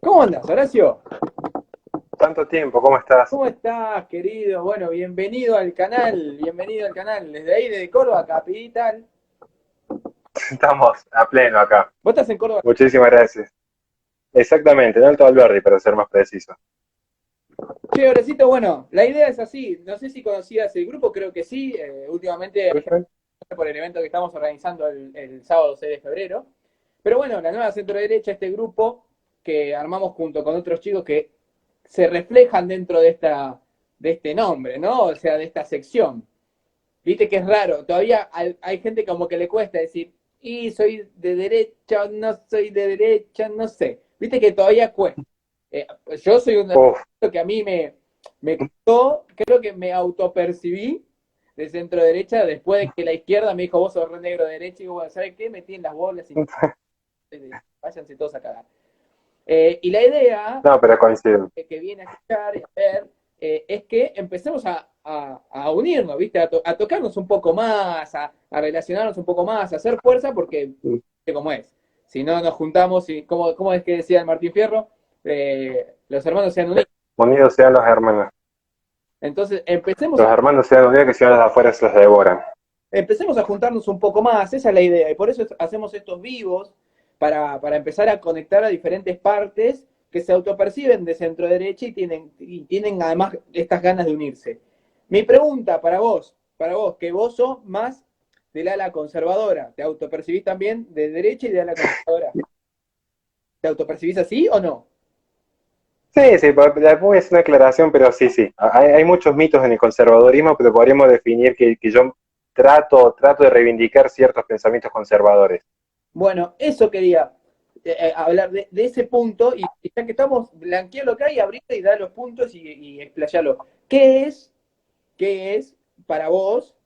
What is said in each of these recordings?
¿Cómo andas, Horacio? Tanto tiempo, ¿cómo estás? ¿Cómo estás, querido? Bueno, bienvenido al canal, desde ahí, desde Córdoba, capital. Estamos a pleno acá. ¿Vos estás en Córdoba? Muchísimas gracias. Exactamente, en Alto Alberdi, para ser más preciso. Che, Horacito, bueno, la idea es así, no sé si conocías el grupo, creo que sí, últimamente hay gente Perfecto. por el evento que estamos organizando el sábado 6 de febrero, pero bueno, la nueva centro derecha, este grupo que armamos junto con otros chicos que se reflejan dentro de este nombre, ¿no? O sea, de esta sección. Viste que es raro, todavía hay gente como que le cuesta decir, y soy de derecha, no soy de derecha, no sé. Viste que todavía cuesta. Yo soy un Uf, que a mí me costó, creo que me autopercibí de centro derecha después de que la izquierda me dijo, vos sos re negro de derecha, y bueno, ¿sabes qué? Metí en las bolas y váyanse todos a cagar. Y la idea no, pero coincido. que viene a escuchar y a ver, es que empecemos a unirnos, ¿viste? A tocarnos un poco más, a relacionarnos un poco más, a hacer fuerza, porque, como es, si no nos juntamos, y como es que decía el Martín Fierro, los hermanos sean unidos. Unidos sean los hermanos. Entonces, empecemos Los hermanos sean unidos que si no los de afuera se los devoran. empecemos a juntarnos un poco más, esa es la idea, y por eso hacemos estos vivos, para empezar a conectar a diferentes partes que se autoperciben de centro derecha y tienen además estas ganas de unirse. Mi pregunta para vos, que vos sos más del ala conservadora, ¿te autopercibís también de derecha y de ala conservadora? ¿Te autopercibís así o no? Sí, sí, después voy a hacer una aclaración, pero sí, sí. Hay muchos mitos en el conservadorismo, pero podríamos definir que yo trato de reivindicar ciertos pensamientos conservadores. Bueno, eso quería hablar de ese punto, y ya que estamos, blanquea lo que hay, abrite y da los puntos y explayalo. ¿Qué es para vos,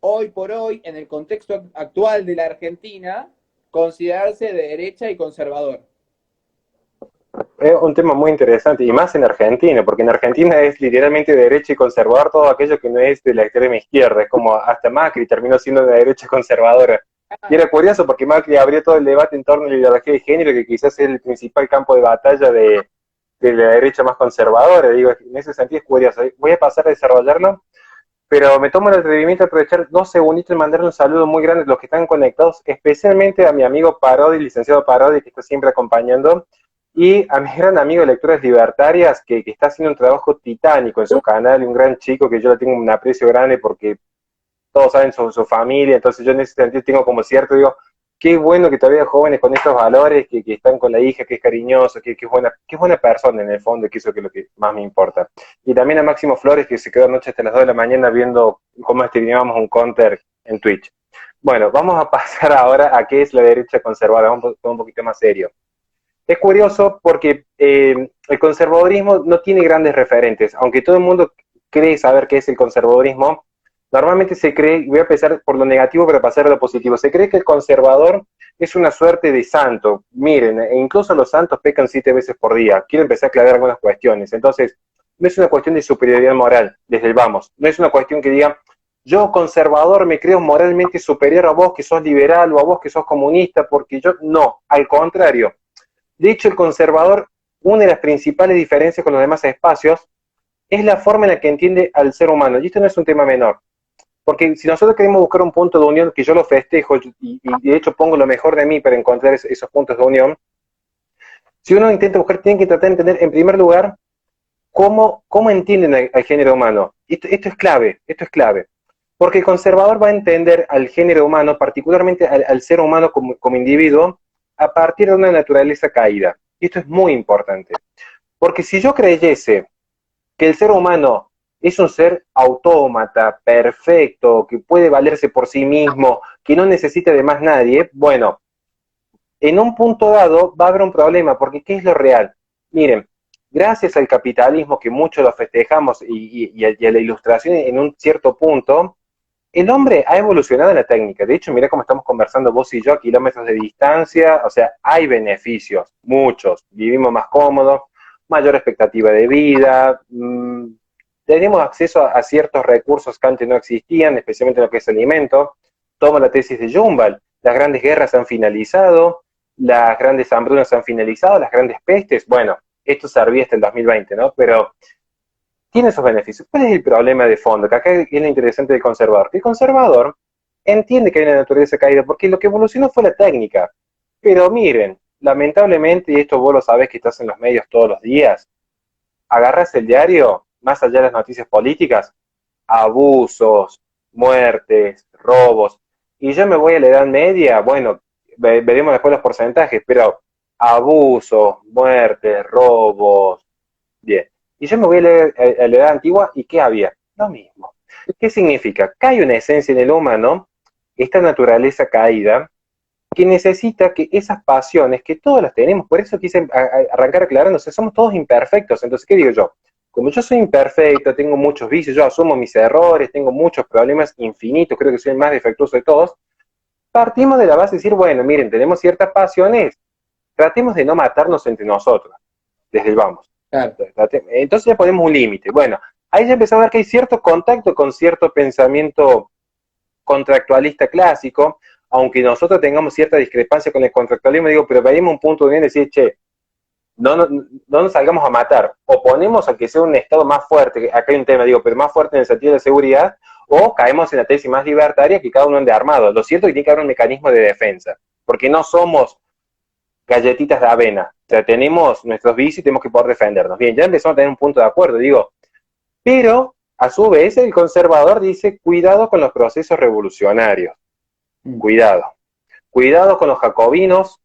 hoy por hoy, en el contexto actual de la Argentina, considerarse de derecha y conservador? Es un tema muy interesante, y más en Argentina, porque en Argentina es literalmente derecha y conservador todo aquello que no es de la extrema izquierda, es como hasta Macri terminó siendo de derecha conservadora. Y Ah, era curioso porque Macri abrió todo el debate en torno a la ideología de género, que quizás es el principal campo de batalla de la derecha más conservadora. Digo, en ese sentido es curioso. Voy a pasar a desarrollarlo, pero me tomo el atrevimiento de aprovechar 2 segunditos y mandarle un saludo muy grande a los que están conectados, especialmente a mi amigo Parodi, licenciado Parodi, que está siempre acompañando, y a mi gran amigo de Lecturas Libertarias, que está haciendo un trabajo titánico en su canal, y un gran chico que yo le tengo un aprecio grande porque todos saben su familia, entonces yo en ese sentido tengo como cierto, digo, qué bueno que todavía jóvenes con estos valores, que están con la hija, que es cariñoso, que es buena persona en el fondo, que eso es lo que más me importa. Y también a Máximo Flores, que se quedó anoche hasta las 2 de la mañana viendo cómo streamábamos un counter en Twitch. Bueno, vamos a pasar ahora a qué es la derecha conservadora, vamos un poquito más serio. Es curioso porque el conservadurismo no tiene grandes referentes, aunque todo el mundo cree saber qué es el conservadurismo. Normalmente se cree, voy a empezar por lo negativo para pasar a lo positivo, se cree que el conservador es una suerte de santo. Miren, incluso los santos pecan 7 veces por día. Quiero empezar a aclarar algunas cuestiones. Entonces, no es una cuestión de superioridad moral, desde el vamos. No es una cuestión que diga, yo conservador me creo moralmente superior a vos que sos liberal o a vos que sos comunista, porque yo no, al contrario. De hecho, el conservador, una de las principales diferencias con los demás espacios, es la forma en la que entiende al ser humano. Y esto no es un tema menor. Porque si nosotros queremos buscar un punto de unión, que yo lo festejo y de hecho pongo lo mejor de mí para encontrar esos puntos de unión, si uno intenta buscar, tiene que tratar de entender en primer lugar cómo entienden al género humano. Esto es clave, esto es clave. Porque el conservador va a entender al género humano, particularmente al ser humano como individuo, a partir de una naturaleza caída. Y esto es muy importante. Porque si yo creyese que el ser humano es un ser autómata, perfecto, que puede valerse por sí mismo, que no necesita de más nadie, bueno, en un punto dado va a haber un problema, porque ¿qué es lo real? Miren, gracias al capitalismo que muchos lo festejamos y a la ilustración en un cierto punto, el hombre ha evolucionado en la técnica. De hecho, mira cómo estamos conversando vos y yo a kilómetros de distancia. O sea, hay beneficios, muchos. Vivimos más cómodos, mayor expectativa de vida, tenemos acceso a ciertos recursos que antes no existían, especialmente en lo que es alimento. Toma la tesis de Jumbal. Las grandes guerras han finalizado. las grandes hambrunas han finalizado, las grandes pestes, bueno, esto servía hasta el 2020, ¿no? Pero tiene esos beneficios. ¿Cuál es el problema de fondo? Que acá es lo interesante del conservador. Que el conservador entiende que hay una naturaleza caída, porque lo que evolucionó fue la técnica. Pero miren, lamentablemente, y esto vos lo sabés que estás en los medios todos los días, agarras el diario, más allá de las noticias políticas, abusos, muertes, robos, y yo me voy a la Edad Media, bueno, veremos después los porcentajes, pero abusos, muertes, robos, bien. Y yo me voy a la Edad Antigua, ¿y qué había? Lo mismo. ¿Qué significa? Que hay una esencia en el humano, esta naturaleza caída, que necesita que esas pasiones, que todas las tenemos, por eso quise arrancar aclarándose, somos todos imperfectos. Entonces, ¿qué digo yo? Como yo soy imperfecto, tengo muchos vicios, yo asumo mis errores, tengo muchos problemas infinitos, creo que soy el más defectuoso de todos, partimos de la base de decir, bueno, miren, tenemos ciertas pasiones, tratemos de no matarnos entre nosotros, desde el vamos. Claro. Entonces ya ponemos un límite. Bueno, ahí ya empezamos a ver que hay cierto contacto con cierto pensamiento contractualista clásico, aunque nosotros tengamos cierta discrepancia con el contractualismo, digo, pero veamos un punto de unión y decir, che, no nos salgamos a matar, o ponemos a que sea un Estado más fuerte, acá hay un tema, digo, pero más fuerte en el sentido de seguridad, o caemos en la tesis más libertaria que cada uno ande armado. Lo cierto es que tiene que haber un mecanismo de defensa, porque no somos galletitas de avena, o sea, tenemos nuestros vicios y tenemos que poder defendernos. Bien, ya empezamos a tener un punto de acuerdo, digo, pero a su vez el conservador dice, cuidado con los procesos revolucionarios, cuidado con los jacobinos,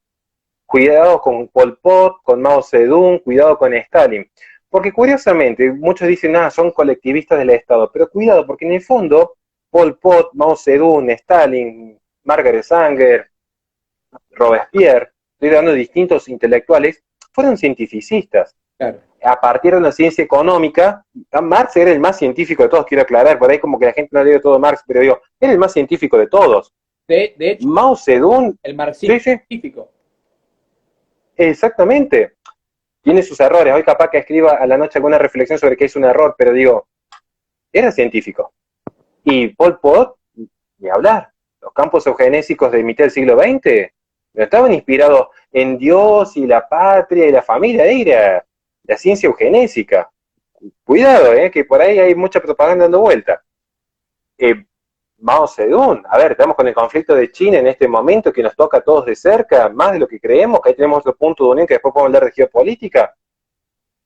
cuidado con Pol Pot, con Mao Zedong, cuidado con Stalin. Porque curiosamente, muchos dicen, son colectivistas del Estado, pero cuidado, porque en el fondo, Pol Pot, Mao Zedong, Stalin, Margaret Sanger, Robespierre, estoy dando distintos intelectuales, fueron cientificistas. Claro. A partir de la ciencia económica, Marx era el más científico de todos, quiero aclarar, por ahí como que la gente no lee todo Marx, pero digo, era el más científico de todos. De hecho, Mao Zedong, el marxismo científico. Exactamente. Tiene sus errores. Hoy capaz que escriba a la noche alguna reflexión sobre qué es un error, pero digo, era científico. Y Pol Pot, ni hablar. Los campos eugenésicos de mitad del siglo XX no estaban inspirados en Dios y la patria y la familia, era la ciencia eugenésica. Cuidado, que por ahí hay mucha propaganda dando vuelta. Mao Zedong, a ver, estamos con el conflicto de China en este momento que nos toca a todos de cerca, más de lo que creemos, que ahí tenemos otro punto de unión que después podemos hablar de geopolítica.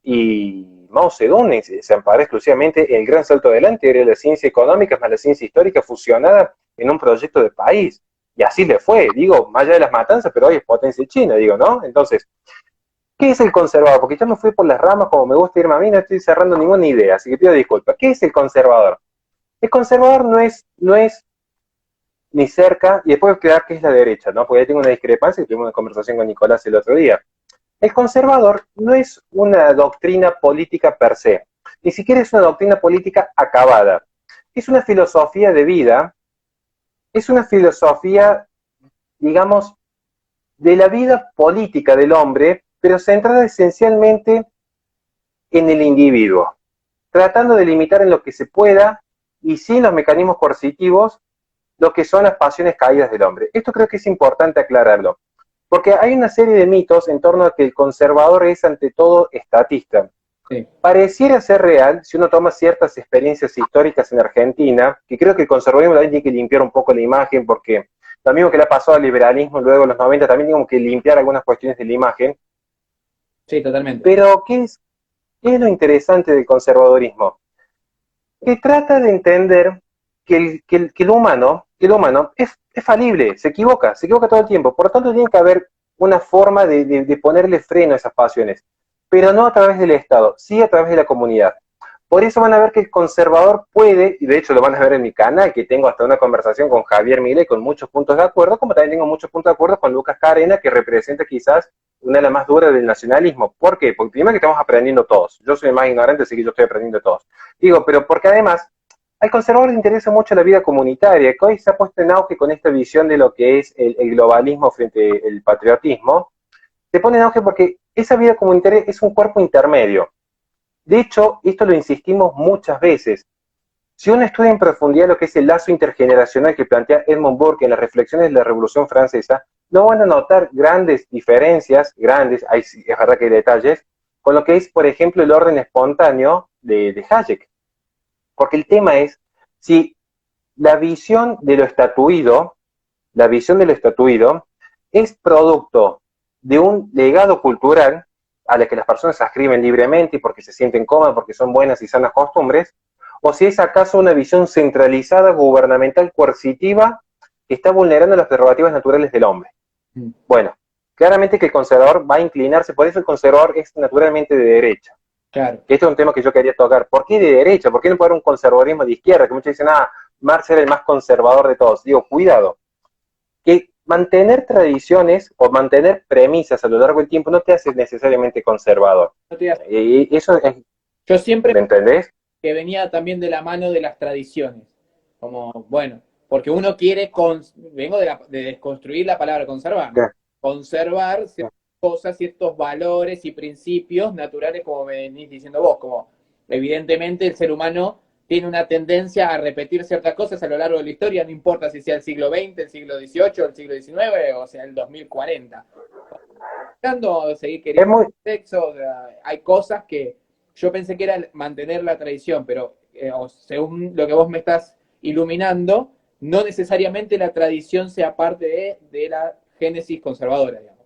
Y Mao Zedong se amparó exclusivamente el gran salto adelante, era la ciencia económica más la ciencia histórica fusionada en un proyecto de país. Y así le fue, digo, más allá de las matanzas, pero hoy es potencia china, digo, ¿no? Entonces, ¿qué es el conservador? Porque yo me fui por las ramas como me gusta irme a mí, no estoy cerrando ninguna idea, así que pido disculpas. ¿Qué es el conservador? El conservador no es ni cerca, y después voy a quedar que es la derecha, ¿no? Porque ahí tengo una discrepancia, y tuvimos una conversación con Nicolás el otro día. El conservador no es una doctrina política per se, ni siquiera es una doctrina política acabada. Es una filosofía de vida, es una filosofía, digamos, de la vida política del hombre, pero centrada esencialmente en el individuo, tratando de limitar en lo que se pueda y sin los mecanismos coercitivos lo que son las pasiones caídas del hombre. Esto creo que es importante aclararlo, porque hay una serie de mitos en torno a que el conservador es ante todo estatista. Sí. Pareciera ser real si uno toma ciertas experiencias históricas en Argentina, que creo que el conservadurismo también tiene que limpiar un poco la imagen, porque lo mismo que le ha pasado al liberalismo luego en los 90, también tenemos que limpiar algunas cuestiones de la imagen. Sí, totalmente. Pero, ¿qué es lo interesante del conservadurismo? Que trata de entender que el humano es falible, se equivoca todo el tiempo, por lo tanto tiene que haber una forma de ponerle freno a esas pasiones, pero no a través del Estado, sí a través de la comunidad. Por eso van a ver que el conservador puede, y de hecho lo van a ver en mi canal, que tengo hasta una conversación con Javier Milei con muchos puntos de acuerdo, como también tengo muchos puntos de acuerdo con Lucas Carena, que representa quizás una de las más duras del nacionalismo. ¿Por qué? Porque primero que estamos aprendiendo todos. Yo soy el más ignorante, así que yo estoy aprendiendo todos. Digo, pero porque además al conservador le interesa mucho la vida comunitaria, que hoy se ha puesto en auge con esta visión de lo que es el globalismo frente al patriotismo. Se pone en auge porque esa vida comunitaria es un cuerpo intermedio. De hecho, esto lo insistimos muchas veces. Si uno estudia en profundidad lo que es el lazo intergeneracional que plantea Edmund Burke en las reflexiones de la Revolución Francesa, no van a notar grandes diferencias, grandes, hay, es verdad que hay detalles, con lo que es, por ejemplo, el orden espontáneo de Hayek. Porque el tema es, si la visión de lo estatuido, la visión de lo estatuido es producto de un legado cultural a la que las personas se ascriben libremente y porque se sienten cómodas, porque son buenas y sanas costumbres, o si es acaso una visión centralizada, gubernamental, coercitiva, que está vulnerando las prerrogativas naturales del hombre. Bueno, claramente que el conservador va a inclinarse, por eso el conservador es naturalmente de derecha. Claro. Este es un tema que yo quería tocar. ¿Por qué de derecha? ¿Por qué no puede haber un conservadurismo de izquierda? Que muchos dicen, Marx era el más conservador de todos. Digo, cuidado, que mantener tradiciones o mantener premisas a lo largo del tiempo no te hace necesariamente conservador. No te hace. Y eso es, Yo siempre ¿me entendés? que venía también de la mano de las tradiciones. Como, bueno, porque uno quiere, vengo de desconstruir la palabra conservar, ¿no? Conservar ciertas cosas, ciertos valores y principios naturales, como me venís diciendo vos, como evidentemente el ser humano tiene una tendencia a repetir ciertas cosas a lo largo de la historia, no importa si sea el siglo XX, el siglo XVIII, el siglo XIX o sea el 2040. Seguir queriendo Muy, sexo, o sea, hay cosas que yo pensé que era mantener la tradición, pero según lo que vos me estás iluminando, no necesariamente la tradición sea parte de la génesis conservadora, digamos.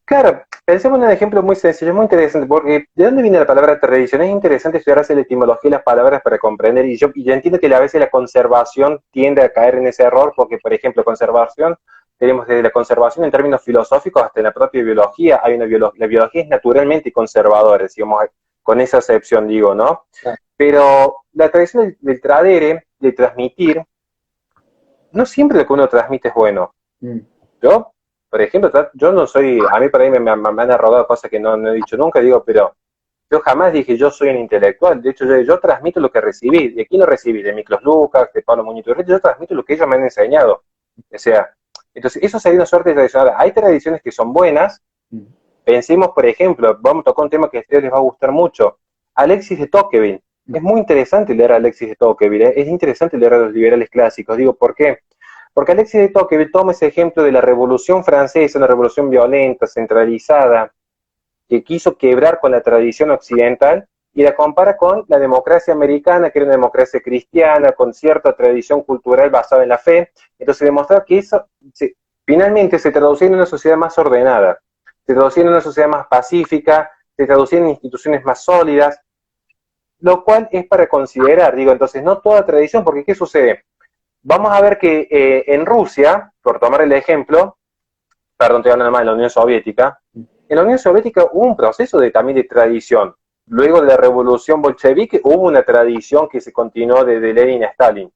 claro, pensemos en un ejemplo muy sencillo, muy interesante, porque ¿de dónde viene la palabra tradición? Es interesante estudiar la etimología de las palabras para comprender, y yo entiendo que a veces la conservación tiende a caer en ese error, porque, por ejemplo, conservación, tenemos desde la conservación en términos filosóficos hasta en la propia biología, hay una la biología es naturalmente conservadora, digamos, con esa excepción digo, ¿no? Claro. Pero la tradición del tradere, de transmitir, no siempre lo que uno transmite es bueno. Yo, por ejemplo, yo no soy, a mí por ahí me han arrogado cosas que no he dicho nunca, digo, pero yo jamás dije yo soy un intelectual, de hecho yo transmito lo que recibí, ¿de quién lo recibí? De Miklos Lucas, de Pablo Muñiz Urresti, yo transmito lo que ellos me han enseñado, o sea, entonces eso sería una suerte tradicional. Hay tradiciones que son buenas, pensemos por ejemplo, vamos a tocar un tema que a ustedes les va a gustar mucho, Alexis de Tocqueville, es muy interesante leer a Alexis de Tocqueville, es interesante leer a los liberales clásicos, digo, ¿por qué? Porque Alexis de Tocqueville toma ese ejemplo de la Revolución Francesa, una revolución violenta, centralizada, que quiso quebrar con la tradición occidental, y la compara con la democracia americana, que era una democracia cristiana, con cierta tradición cultural basada en la fe. Entonces demostrar que eso finalmente se traducía en una sociedad más ordenada, se traducía en una sociedad más pacífica, se traducía en instituciones más sólidas, lo cual es para considerar, digo, entonces no toda tradición, porque ¿qué sucede? Vamos a ver que en Rusia, por tomar el ejemplo, perdón, estoy hablando más de la Unión Soviética, en la Unión Soviética hubo un proceso también de tradición. Luego de la revolución bolchevique hubo una tradición que se continuó desde Lenin a Stalin.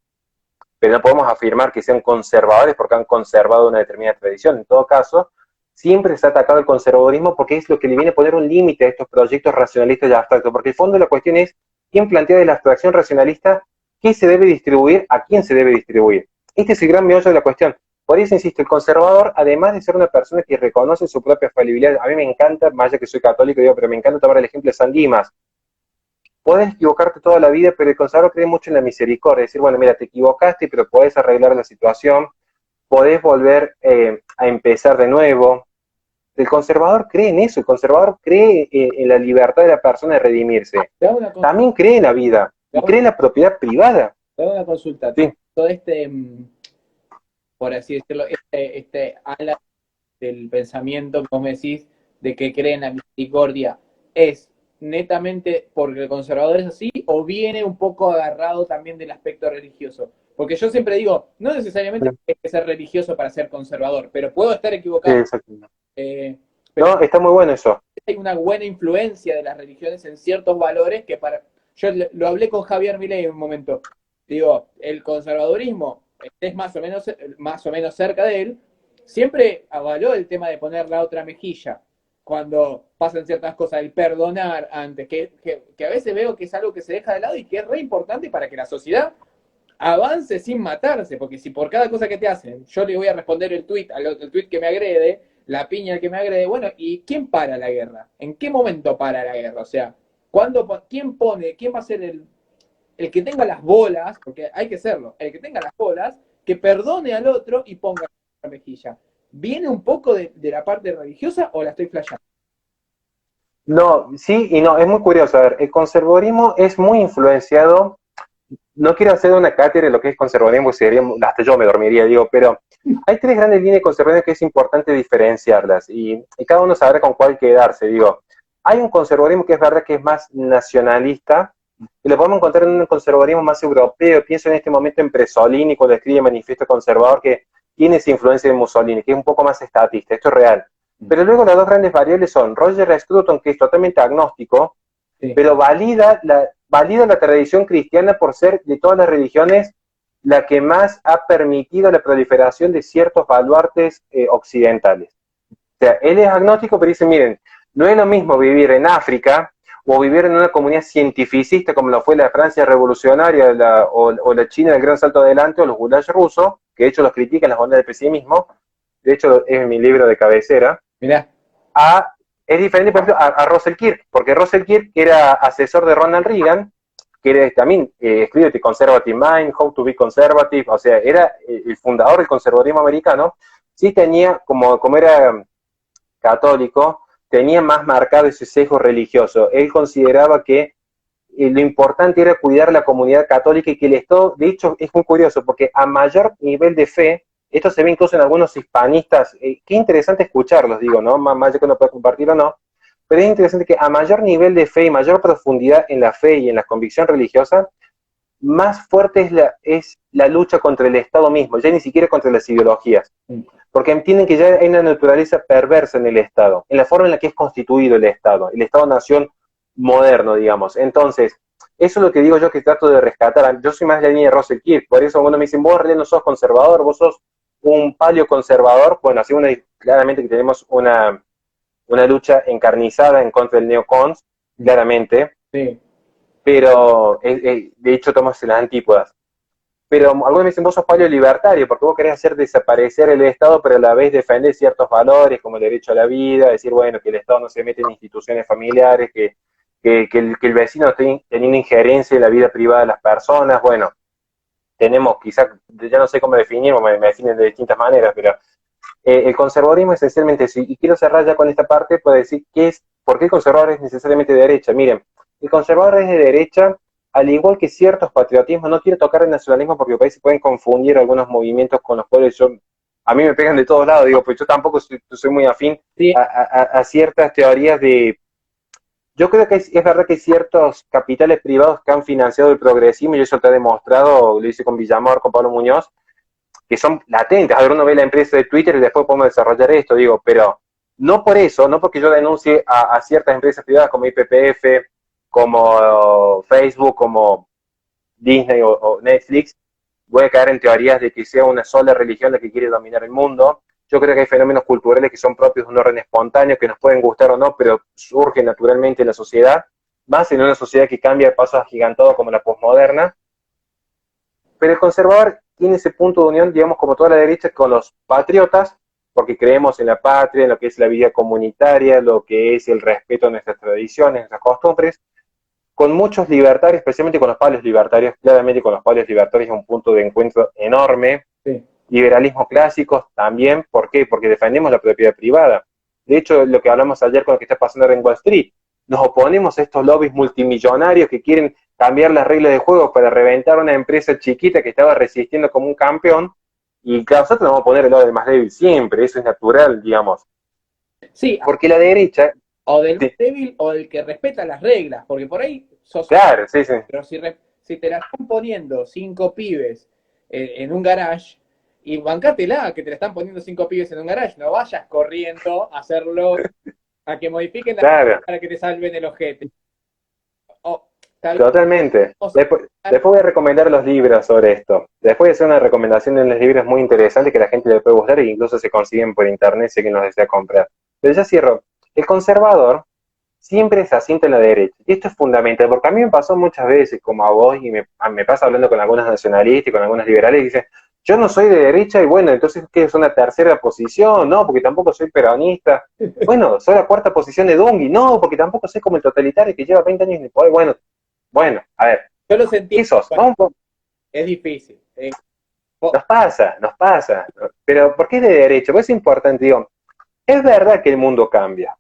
Pero no podemos afirmar que sean conservadores porque han conservado una determinada tradición. En todo caso, siempre se ha atacado el conservadurismo porque es lo que le viene a poner un límite a estos proyectos racionalistas y abstractos. Porque el fondo de la cuestión es quién plantea de la abstracción racionalista qué se debe distribuir, a quién se debe distribuir. Este es el gran meollo de la cuestión. Por eso insisto, el conservador, además de ser una persona que reconoce su propia falibilidad, a mí me encanta, más allá que soy católico, digo, pero me encanta tomar el ejemplo de San Dimas. Puedes equivocarte toda la vida, pero el conservador cree mucho en la misericordia, decir, bueno, mira, te equivocaste, pero podés arreglar la situación, podés volver a empezar de nuevo. El conservador cree en eso, el conservador cree en la libertad de la persona de redimirse. También cree en la vida, y cree en la propiedad privada. Te hago una consulta. Sí. Todo por así decirlo, este ala del pensamiento que vos me decís de que cree en la misericordia, ¿es netamente porque el conservador es así o viene un poco agarrado también del aspecto religioso? Porque yo siempre digo, no necesariamente hay que ser religioso para ser conservador, pero puedo estar equivocado. Pero no, está muy bueno eso. hay una buena influencia de las religiones en ciertos valores que yo lo hablé con Javier Milei en un momento. Digo, el conservadurismo, estés más o menos cerca de él, siempre avaló el tema de poner la otra mejilla cuando pasan ciertas cosas, el perdonar antes, que a veces veo que es algo que se deja de lado y que es re importante para que la sociedad avance sin matarse, porque si por cada cosa que te hacen yo le voy a responder el tweet al tweet que me agrede, la piña al que me agrede, bueno, ¿y quién para la guerra? ¿En qué momento para la guerra? O sea, quién va a ser el que tenga las bolas, porque hay que serlo, el que tenga las bolas, que perdone al otro y ponga la mejilla? ¿viene un poco de la parte religiosa o la estoy flasheando? No, sí y no, es muy curioso. A ver, el conservadurismo es muy influenciado. No quiero hacer una cátedra de lo que es conservadurismo, sería, hasta yo me dormiría, digo, pero hay tres grandes líneas de conservadurismo que es importante diferenciarlas y cada uno sabrá con cuál quedarse. Digo, hay un conservadurismo que es verdad que es más nacionalista y lo podemos encontrar en un conservadurismo más europeo. Pienso en este momento en Presolini cuando escribe Manifiesto Conservador, que tiene esa influencia de Mussolini, que es un poco más estatista, esto es real. Pero luego las dos grandes variables son Roger Scruton, que es totalmente agnóstico, Sí. pero valida la tradición cristiana por ser de todas las religiones la que más ha permitido la proliferación de ciertos baluartes occidentales. O sea, él es agnóstico, pero dice, miren, no es lo mismo vivir en África o vivir en una comunidad cientificista como lo fue la Francia revolucionaria o la China del gran salto adelante o los gulags rusos, que de hecho los critican las ondas del pesimismo, de hecho es mi libro de cabecera, Mirá. es diferente, por ejemplo, a Russell Kirk, porque Russell Kirk era asesor de Ronald Reagan, que era también escribe The Conservative Mind, How to be Conservative, o sea, era el fundador del conservadurismo americano. Sí tenía, como era católico, tenía más marcado ese sesgo religioso. Él consideraba que lo importante era cuidar la comunidad católica y que el Estado, de hecho, es muy curioso, porque a mayor nivel de fe, esto se ve incluso en algunos hispanistas, qué interesante escucharlos, digo, ¿no? Más allá que uno pueda compartir o no, pero es interesante que a mayor nivel de fe y mayor profundidad en la fe y en la convicción religiosa, más fuerte es la lucha contra el Estado mismo, ya ni siquiera contra las ideologías, porque entienden que ya hay una naturaleza perversa en el Estado, en la forma en la que es constituido el Estado-nación moderno, digamos. Entonces, eso es lo que digo yo que trato de rescatar. Yo soy más de la línea de Russell Kirk, por eso cuando me dicen, vos no sos conservador, vos sos un paleoconservador, bueno, así claramente que tenemos una lucha encarnizada en contra del neocons, claramente, Sí. pero de hecho tomamos las antípodas. Pero algunos me dicen, vos sos paleo libertario, porque vos querés hacer desaparecer el Estado, pero a la vez defender ciertos valores, como el derecho a la vida, decir, bueno, que el Estado no se mete en instituciones familiares, que el vecino no esté teniendo injerencia en la vida privada de las personas. Bueno, tenemos quizás, ya no sé cómo definirlo, me definen de distintas maneras, pero el conservadurismo es esencialmente eso. Y quiero cerrar ya con esta parte para decir por qué el conservador es necesariamente de derecha. Miren, el conservador es de derecha, al igual que ciertos patriotismos. No quiero tocar el nacionalismo porque me parece que pueden confundir algunos movimientos con los cuales a mí me pegan de todos lados, digo, pues yo tampoco soy muy afín Sí. a ciertas teorías de... Yo creo que es verdad que hay ciertos capitales privados que han financiado el progresismo, y eso te ha demostrado, lo hice con Villamor, con Pablo Muñoz, que son latentes. A ver, uno ve la empresa de Twitter y después podemos desarrollar esto, digo, pero no por eso, no porque yo denuncie a ciertas empresas privadas como IPPF, como Facebook, como Disney o Netflix, voy a caer en teorías de que sea una sola religión la que quiere dominar el mundo. Yo creo que hay fenómenos culturales que son propios de un orden espontáneo, que nos pueden gustar o no, pero surgen naturalmente en la sociedad, más en una sociedad que cambia a pasos agigantados como la posmoderna. Pero el conservador tiene ese punto de unión, digamos, como toda la derecha, con los patriotas, porque creemos en la patria, en lo que es la vida comunitaria, lo que es el respeto a nuestras tradiciones, nuestras costumbres, con muchos libertarios, especialmente con los palios libertarios. Claramente con los palios libertarios es un punto de encuentro enorme. Sí. Liberalismo clásicos también, ¿por qué? Porque defendemos la propiedad privada. De hecho, lo que hablamos ayer con lo que está pasando en Wall Street, nos oponemos a estos lobbies multimillonarios que quieren cambiar las reglas de juego para reventar una empresa chiquita que estaba resistiendo como un campeón, y claro, nosotros vamos a poner el lado del más débil siempre, eso es natural, digamos. Sí, Porque la derecha... o del Sí, débil o del que respeta las reglas, porque por ahí sos... claro, sí, sí. Pero si te la están poniendo 5 pibes en un garage, y bancátela, que te la están poniendo 5 pibes en un garage, no vayas corriendo a hacerlo, a que modifiquen la Claro, para que te salven el ojete. O, tal vez, totalmente. o sea, Después voy a recomendar los libros sobre esto. Después voy a hacer una recomendación de unos libros muy interesantes que a la gente le puede gustar e incluso se consiguen por internet si alguien los desea comprar. Pero ya cierro. El conservador siempre se asienta en la derecha. Y esto es fundamental, porque a mí me pasó muchas veces, como a vos, y me pasa hablando con algunos nacionalistas y con algunos liberales, y dicen, yo no soy de derecha, y bueno, entonces, ¿qué es una tercera posición? No, porque tampoco soy peronista. Bueno, soy la cuarta posición de Dungui. No, porque tampoco soy como el totalitario que lleva 20 años en el poder. Bueno, a ver, yo lo sentí, ¿qué sos? bueno, es difícil. Nos pasa. Pero ¿por qué es de derecha? Pues es importante, digo, es verdad que el mundo cambia.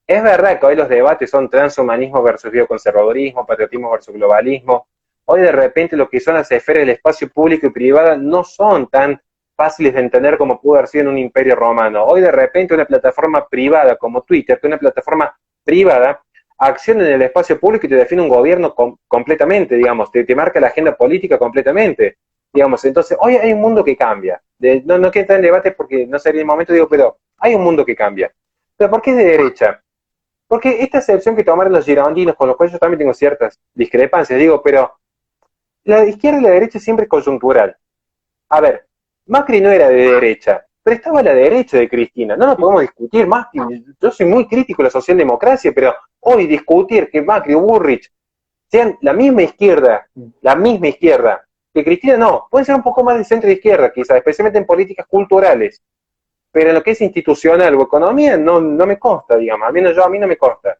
Es verdad que hoy los debates son transhumanismo versus bioconservadurismo, patriotismo versus globalismo. Hoy de repente lo que son las esferas del espacio público y privado no son tan fáciles de entender como pudo haber sido en un imperio romano. Hoy de repente una plataforma privada como Twitter, que es una plataforma privada, acciona en el espacio público y te define un gobierno completamente, digamos, te marca la agenda política completamente. Digamos, entonces hoy hay un mundo que cambia. No quiero entrar en debate porque no sería el momento, digo, pero hay un mundo que cambia. ¿Pero por qué es de derecha? Porque esta excepción que tomaron los girondinos, con los cuales yo también tengo ciertas discrepancias, digo, pero la izquierda y la derecha es siempre coyuntural. A ver, Macri no era de derecha, pero estaba a la derecha de Cristina. No lo podemos discutir más. Yo soy muy crítico de la socialdemocracia, pero hoy discutir que Macri o Burrich sean la misma izquierda que Cristina, no. Pueden ser un poco más de centro de izquierda, quizás, especialmente en políticas culturales. Pero en lo que es institucional o economía, no me consta, digamos. Al menos a mí no me consta.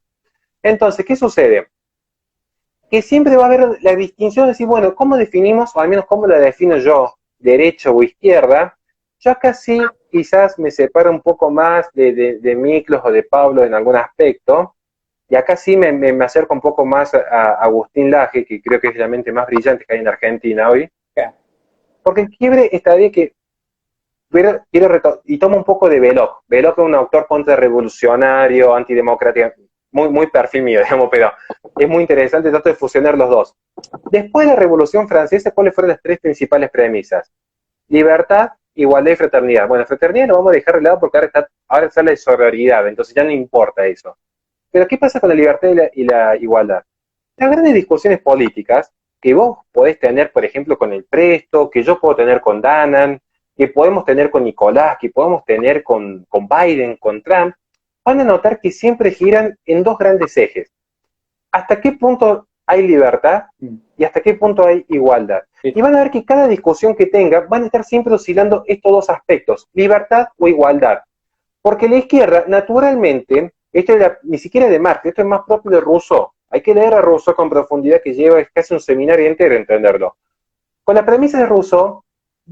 Entonces, ¿qué sucede? Que siempre va a haber la distinción de decir, bueno, ¿cómo definimos, o al menos cómo la defino yo, derecha o izquierda? Yo acá sí quizás me separo un poco más de Miklos o de Pablo en algún aspecto, y acá sí me acerco un poco más a Agustín Laje, que creo que es la mente más brillante que hay en Argentina hoy, porque el quiebre estaría que y tomo un poco de Belloc. Belloc es un autor contrarrevolucionario, antidemocrático, muy perfil mío, digamos, pero es muy interesante, trato de fusionar los dos. Después de la Revolución Francesa, ¿cuáles fueron las tres principales premisas? Libertad, igualdad y fraternidad. Bueno, fraternidad lo vamos a dejar de lado porque ahora está la sororidad, entonces ya no importa eso. Pero ¿qué pasa con la libertad y la igualdad? Las grandes discusiones políticas que vos podés tener, por ejemplo, con el Presto, que yo puedo tener con Danan, que podemos tener con Nicolás, que podemos tener con Biden, con Trump, van a notar que siempre giran en dos grandes ejes. ¿Hasta qué punto hay libertad y hasta qué punto hay igualdad? Y van a ver que cada discusión que tenga van a estar siempre oscilando estos dos aspectos, libertad o igualdad. Porque la izquierda, naturalmente, esto era, ni siquiera de Marx, esto es más propio de Rousseau. Hay que leer a Rousseau con profundidad, que lleva casi un seminario entero entenderlo. Con la premisa de Rousseau,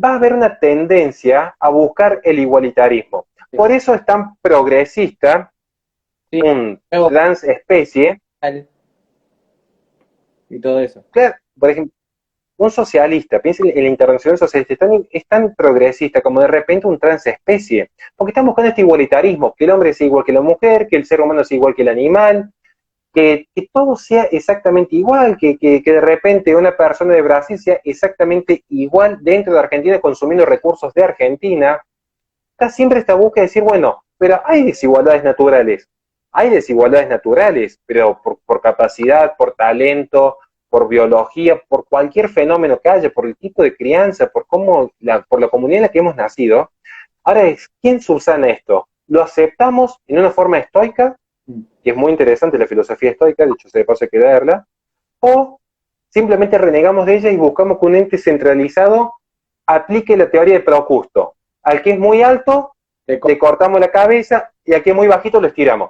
va a haber una tendencia a buscar el igualitarismo. Por eso es tan progresista un transespecie. Y todo eso. Claro, por ejemplo, un socialista, piensen en la internacional socialista, es tan progresista como de repente un transespecie. Porque estamos buscando este igualitarismo, que el hombre es igual que la mujer, que el ser humano es igual que el animal, que todo sea exactamente igual, que de repente una persona de Brasil sea exactamente igual dentro de Argentina consumiendo recursos de Argentina. Está siempre esta búsqueda de decir, bueno, pero hay desigualdades naturales, pero por capacidad, por talento, por biología, por cualquier fenómeno que haya, por el tipo de crianza, por la comunidad en la que hemos nacido. Ahora es, ¿quién subsana esto? ¿Lo aceptamos en una forma estoica? Y es muy interesante la filosofía estoica, de hecho se de paso hay que leerla, o simplemente renegamos de ella y buscamos que un ente centralizado aplique la teoría de Procusto. Al que es muy alto, le cortamos la cabeza, y al que es muy bajito lo estiramos.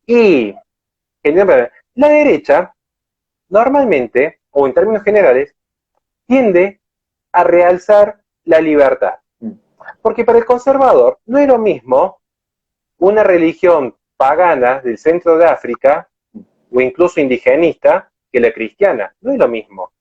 Y la derecha, normalmente, o en términos generales, tiende a realzar la libertad. Porque para el conservador no es lo mismo una religión pagana del centro de África, o incluso indigenista, que la cristiana. No es lo mismo.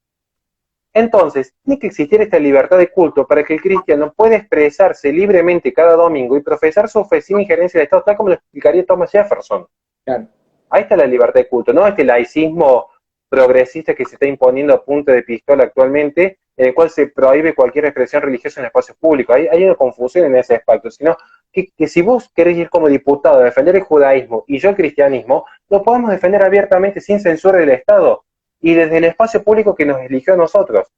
Entonces, tiene que existir esta libertad de culto para que el cristiano pueda expresarse libremente cada domingo y profesar su fe sin injerencia del Estado, tal como lo explicaría Thomas Jefferson. Claro. Ahí está la libertad de culto, no este laicismo progresista que se está imponiendo a punta de pistola actualmente, en el cual se prohíbe cualquier expresión religiosa en espacios públicos. Hay una confusión en ese aspecto, sino que si vos querés ir como diputado a defender el judaísmo y yo el cristianismo, lo podemos defender abiertamente sin censura del Estado y desde el espacio público que nos eligió a nosotros.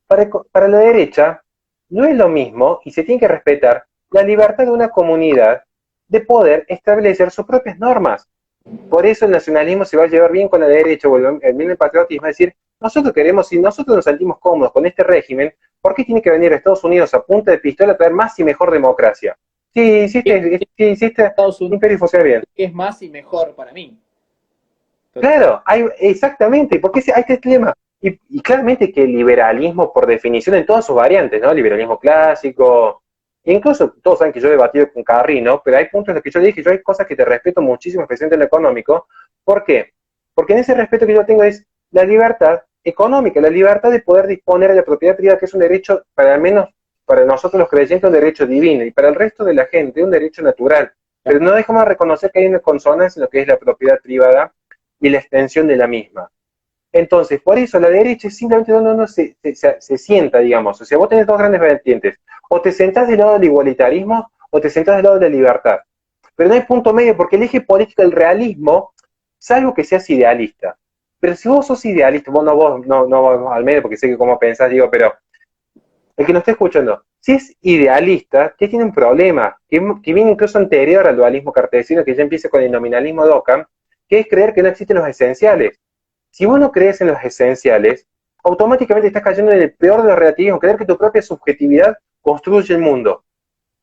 Para la derecha, no es lo mismo y se tiene que respetar la libertad de una comunidad de poder establecer sus propias normas. Por eso el nacionalismo se va a llevar bien con la derecha o el patriotismo, es decir, nosotros queremos, si nosotros nos sentimos cómodos con este régimen, ¿por qué tiene que venir a Estados Unidos a punta de pistola a traer más y mejor democracia? Sí, hiciste Estados Unidos imperio funciona bien. Es más y mejor para mí. Claro, exactamente, porque hay este tema. Y claramente que el liberalismo, por definición, en todas sus variantes, ¿no? Liberalismo clásico, incluso todos saben que yo he debatido con Carrino, pero hay puntos en los que yo le dije, yo hay cosas que te respeto muchísimo, especialmente en lo económico. ¿Por qué? Porque en ese respeto que yo tengo es la libertad económica, la libertad de poder disponer de la propiedad privada, que es un derecho, para al menos para nosotros los creyentes, un derecho divino, y para el resto de la gente, un derecho natural. Pero no dejamos de reconocer que hay una consonancia en lo que es la propiedad privada y la extensión de la misma. Entonces, por eso la derecha es simplemente donde uno se sienta, digamos. O sea, vos tenés dos grandes vertientes. O te sentás del lado del igualitarismo o te sentás del lado de la libertad. Pero no hay punto medio, porque el eje político del realismo, salvo que seas idealista. Pero si vos sos idealista, vos no al medio, porque sé que cómo pensás, digo, pero el que nos está escuchando, si es idealista, que tiene un problema, que viene incluso anterior al dualismo cartesiano, que ya empieza con el nominalismo de Ockham, que es creer que no existen los esenciales. Si vos no crees en los esenciales, automáticamente estás cayendo en el peor de los relativismos, creer que tu propia subjetividad construye el mundo.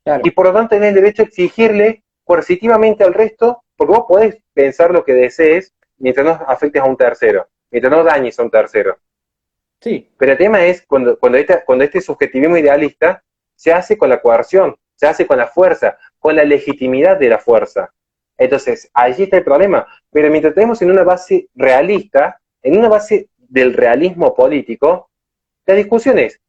Claro. Y por lo tanto tenés el derecho a exigirle coercitivamente al resto, porque vos podés pensar lo que desees mientras no afectes a un tercero, mientras no dañes a un tercero. Sí. Pero el tema es cuando este subjetivismo idealista se hace con la coerción, se hace con la fuerza, con la legitimidad de la fuerza. Entonces, allí está el problema. Pero mientras tenemos en una base realista, en una base del realismo político, la discusión es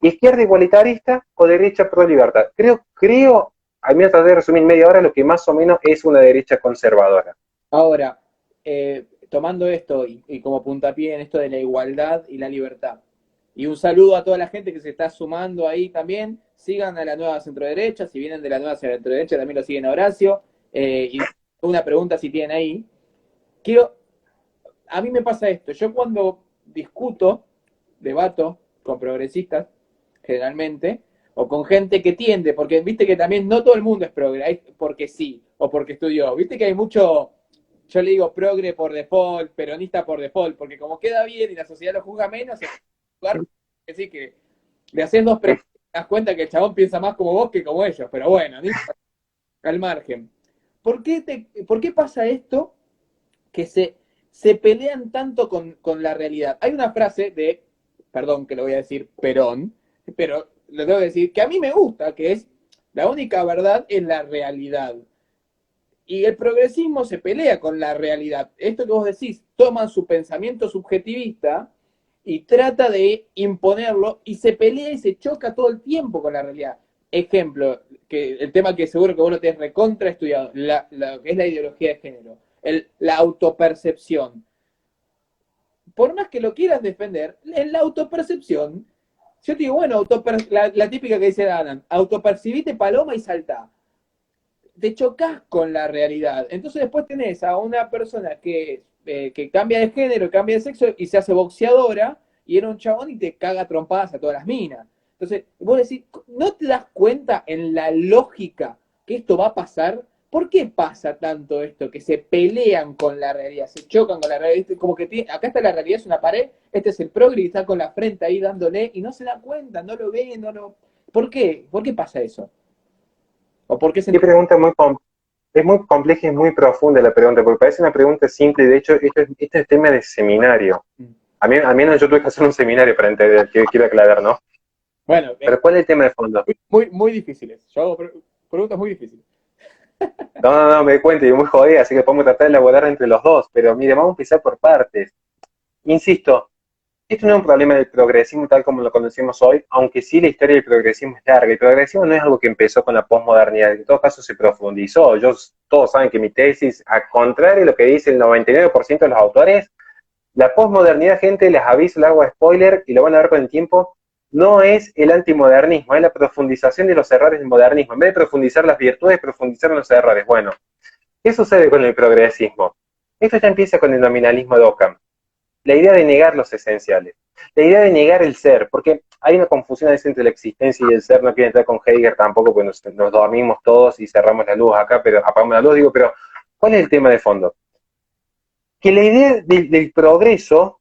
izquierda igualitarista o derecha pro libertad. Creo, al menos traté de resumir en media hora, lo que más o menos es una derecha conservadora. Ahora, tomando esto y como puntapié en esto de la igualdad y la libertad. Y un saludo a toda la gente que se está sumando ahí también. Sigan a la nueva centroderecha. Si vienen de la nueva centroderecha, también lo siguen a Horacio. Y una pregunta si tienen ahí. A mí me pasa esto. Yo cuando debato con progresistas, generalmente, o con gente que tiende, porque viste que también no todo el mundo es progre, porque sí, o porque estudió. Viste que hay mucho, yo le digo progre por default, peronista por default, porque como queda bien y la sociedad lo juzga menos, decir que le haces dos preguntas y te das cuenta que el chabón piensa más como vos que como ellos, pero bueno, al margen. ¿Por qué pasa esto que se pelean tanto con la realidad? Hay una frase de, perdón que lo voy a decir, Perón, pero lo tengo que decir, que a mí me gusta, que es, la única verdad es la realidad. Y el progresismo se pelea con la realidad. Esto que vos decís, toman su pensamiento subjetivista y trata de imponerlo y se pelea y se choca todo el tiempo con la realidad. Ejemplo, que el tema que seguro que vos lo tenés recontra estudiado, lo que es la ideología de género, la autopercepción. Por más que lo quieras defender, en la autopercepción, yo te digo, bueno, la típica que dice Adam, autopercibite paloma y saltá. Te chocas con la realidad. Entonces después tenés a una persona que cambia de género, cambia de sexo y se hace boxeadora y era un chabón y te caga trompadas a todas las minas. Entonces, vos decís, ¿no te das cuenta en la lógica que esto va a pasar? ¿Por qué pasa tanto esto? Que se pelean con la realidad, se chocan con la realidad. Como que acá está la realidad, es una pared, este es el progre y está con la frente ahí dándole y no se da cuenta, no lo ve, no lo... ¿Por qué? ¿Por qué pasa eso? ¿O por qué se... Qué pregunta es muy compleja y muy profunda la pregunta, porque parece una pregunta simple, y de hecho este es tema de seminario. A mí no, yo tuve que hacer un seminario para entender, quiero aclarar, ¿no? Bueno, pero ¿cuál es el tema de fondo? Muy difíciles. Yo hago preguntas muy difíciles. No, me di cuenta, y muy jodida, así que podemos tratar de elaborar entre los dos, pero mire, vamos a empezar por partes. Insisto, esto no es un problema del progresismo tal como lo conocemos hoy, aunque sí la historia del progresismo es larga. El progresismo no es algo que empezó con la posmodernidad, en todo caso se profundizó. Todos saben que mi tesis, a contrario de lo que dice el 99% de los autores, la posmodernidad, gente, les aviso, les hago spoiler y lo van a ver con el tiempo, no es el antimodernismo, es la profundización de los errores del modernismo. En vez de profundizar las virtudes, profundizar los errores. Bueno, ¿qué sucede con el progresismo? Esto ya empieza con el nominalismo de Ockham. La idea de negar los esenciales, la idea de negar el ser, porque hay una confusión a veces entre la existencia y el ser. No quiero entrar con Heidegger tampoco, porque nos dormimos todos y cerramos la luz acá, pero apagamos la luz, digo, pero ¿cuál es el tema de fondo? Que la idea del progreso,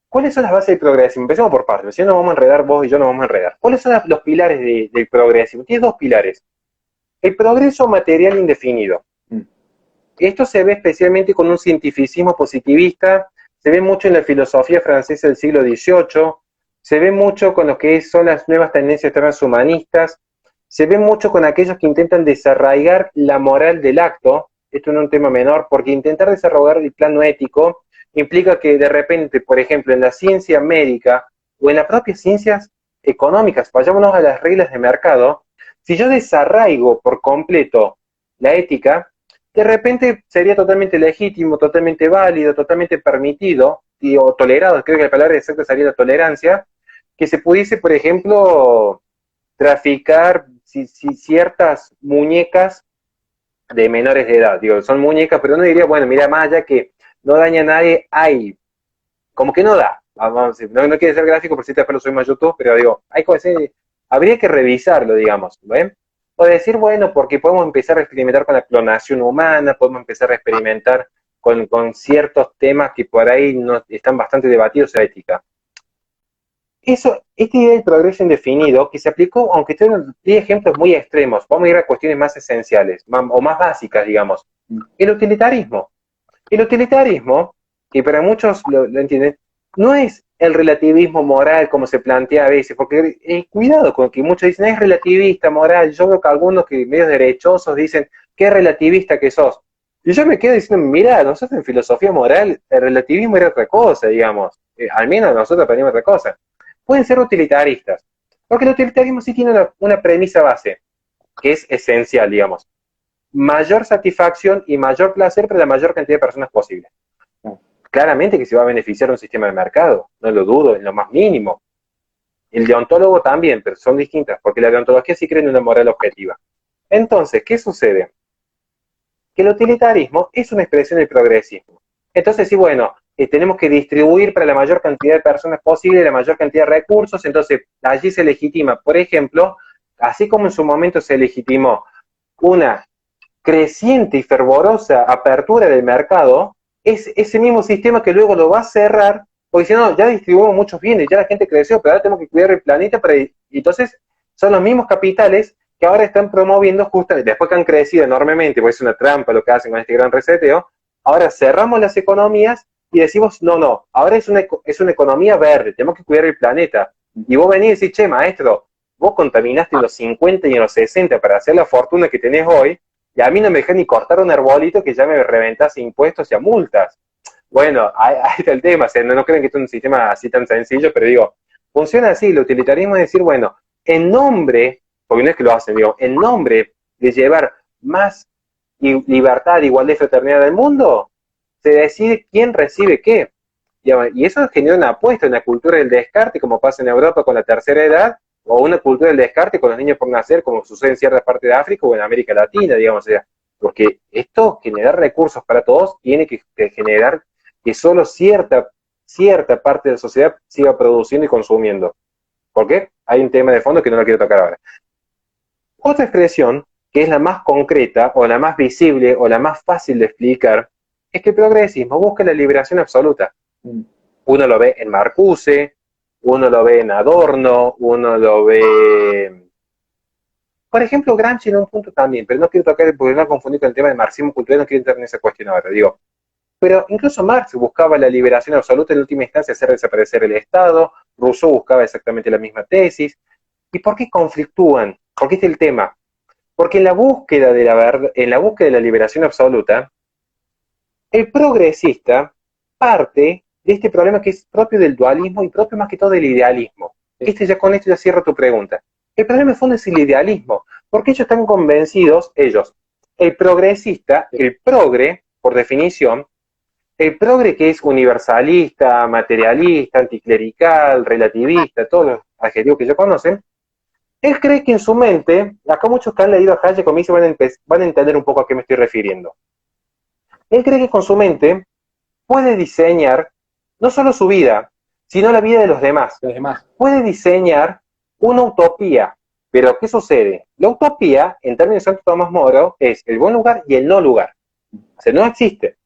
¿cuáles son las bases del progresismo? Empecemos por partes, si no nos vamos a enredar, vos y yo nos vamos a enredar. ¿Cuáles son los pilares del progresismo? Tiene dos pilares. El progreso material indefinido. Esto se ve especialmente con un cientificismo positivista se ve mucho en la filosofía francesa del siglo XVIII, se ve mucho con lo que son las nuevas tendencias transhumanistas, se ve mucho con aquellos que intentan desarraigar la moral del acto. Esto no es un tema menor, porque intentar desarrollar el plano ético implica que de repente, por ejemplo, en la ciencia médica o en las propias ciencias económicas, vayámonos a las reglas de mercado, si yo desarraigo por completo la ética, de repente sería totalmente legítimo, totalmente válido, totalmente permitido o tolerado, creo que la palabra exacta sería la tolerancia, que se pudiese, por ejemplo, traficar ciertas muñecas de menores de edad. Digo, son muñecas, pero uno diría, bueno, mira, más allá que no daña a nadie, hay, como que no da. Vamos, no quiere ser gráfico, por si después lo subimos a YouTube, pero digo, hay cosas, habría que revisarlo, digamos, ¿ven? O decir, bueno, porque podemos empezar a experimentar con la clonación humana, podemos empezar a experimentar con ciertos temas que por ahí no, están bastante debatidos en ética. Eso, esta idea del progreso indefinido, que se aplicó, aunque tengan ejemplos muy extremos, vamos a ir a cuestiones más esenciales, o más básicas, digamos. El utilitarismo. El utilitarismo, que para muchos lo entienden, no es el relativismo moral como se plantea a veces, porque cuidado con que muchos dicen, es relativista, moral. Yo veo que algunos que medios derechosos dicen, qué relativista que sos. Y yo me quedo diciendo, mira, nosotros en filosofía moral, el relativismo era otra cosa, digamos. Al menos nosotros aprendimos otra cosa. Pueden ser utilitaristas, porque el utilitarismo sí tiene una premisa base, que es esencial, digamos. Mayor satisfacción y mayor placer para la mayor cantidad de personas posible. Claramente que se va a beneficiar un sistema de mercado, no lo dudo, en lo más mínimo. El deontólogo también, pero son distintas, porque la deontología sí cree en una moral objetiva. Entonces, ¿qué sucede? Que el utilitarismo es una expresión del progresismo. Entonces, sí, bueno, tenemos que distribuir para la mayor cantidad de personas posible, la mayor cantidad de recursos, entonces allí se legitima, por ejemplo, así como en su momento se legitimó una creciente y fervorosa apertura del mercado, es ese mismo sistema que luego lo va a cerrar, porque si no, ya distribuimos muchos bienes, ya la gente creció, pero ahora tenemos que cuidar el planeta, y entonces son los mismos capitales que ahora están promoviendo justamente, después que han crecido enormemente, porque es una trampa lo que hacen con este gran reseteo, ahora cerramos las economías y decimos, no, ahora es una economía verde, tenemos que cuidar el planeta. Y vos venís y decís, che, maestro, vos contaminaste en los 50 y en los 60 para hacer la fortuna que tenés hoy, y a mí no me dejás ni cortar un arbolito que ya me reventas impuestos y a multas. Bueno, ahí está el tema, o sea, no creen que esto es un sistema así tan sencillo, pero digo, funciona así, el utilitarismo es decir, bueno, en nombre, porque no es que lo hacen, digo, en nombre de llevar más libertad, igualdad y fraternidad al mundo, se decide quién recibe qué. Y eso genera una apuesta, una cultura del descarte, como pasa en Europa con la tercera edad, o una cultura del descarte con los niños por nacer, como sucede en ciertas partes de África o en América Latina, digamos. O sea, porque esto, generar recursos para todos, tiene que generar que solo cierta parte de la sociedad siga produciendo y consumiendo. ¿Por qué? Hay un tema de fondo que no lo quiero tocar ahora. Otra expresión, que es la más concreta, o la más visible, o la más fácil de explicar, es que el progresismo busca la liberación absoluta. Uno lo ve en Marcuse, uno lo ve en Adorno, uno lo ve... Por ejemplo, Gramsci en un punto también, pero no quiero tocar, porque no confundir con el tema del marxismo cultural, no quiero entrar en esa cuestión ahora, digo. Pero incluso Marx buscaba la liberación absoluta, en última instancia hacer desaparecer el Estado, Rousseau buscaba exactamente la misma tesis. ¿Y por qué conflictúan? Porque este es el tema. Porque en la búsqueda de la liberación absoluta, el progresista parte de este problema que es propio del dualismo y propio más que todo del idealismo. Con esto ya cierro tu pregunta. El problema de fondo es el idealismo, porque ellos están convencidos, el progresista, el progre, por definición, el progre que es universalista, materialista, anticlerical, relativista, todos los adjetivos que ya conocen, él cree que en su mente, acá muchos que han leído a Hayek conmigo van a entender un poco a qué me estoy refiriendo. Él cree que con su mente puede diseñar no solo su vida, sino la vida de los demás. Puede diseñar una utopía. Pero, ¿qué sucede? La utopía, en términos de Santo Tomás Moro, es el buen lugar y el no lugar. O sea, no existe.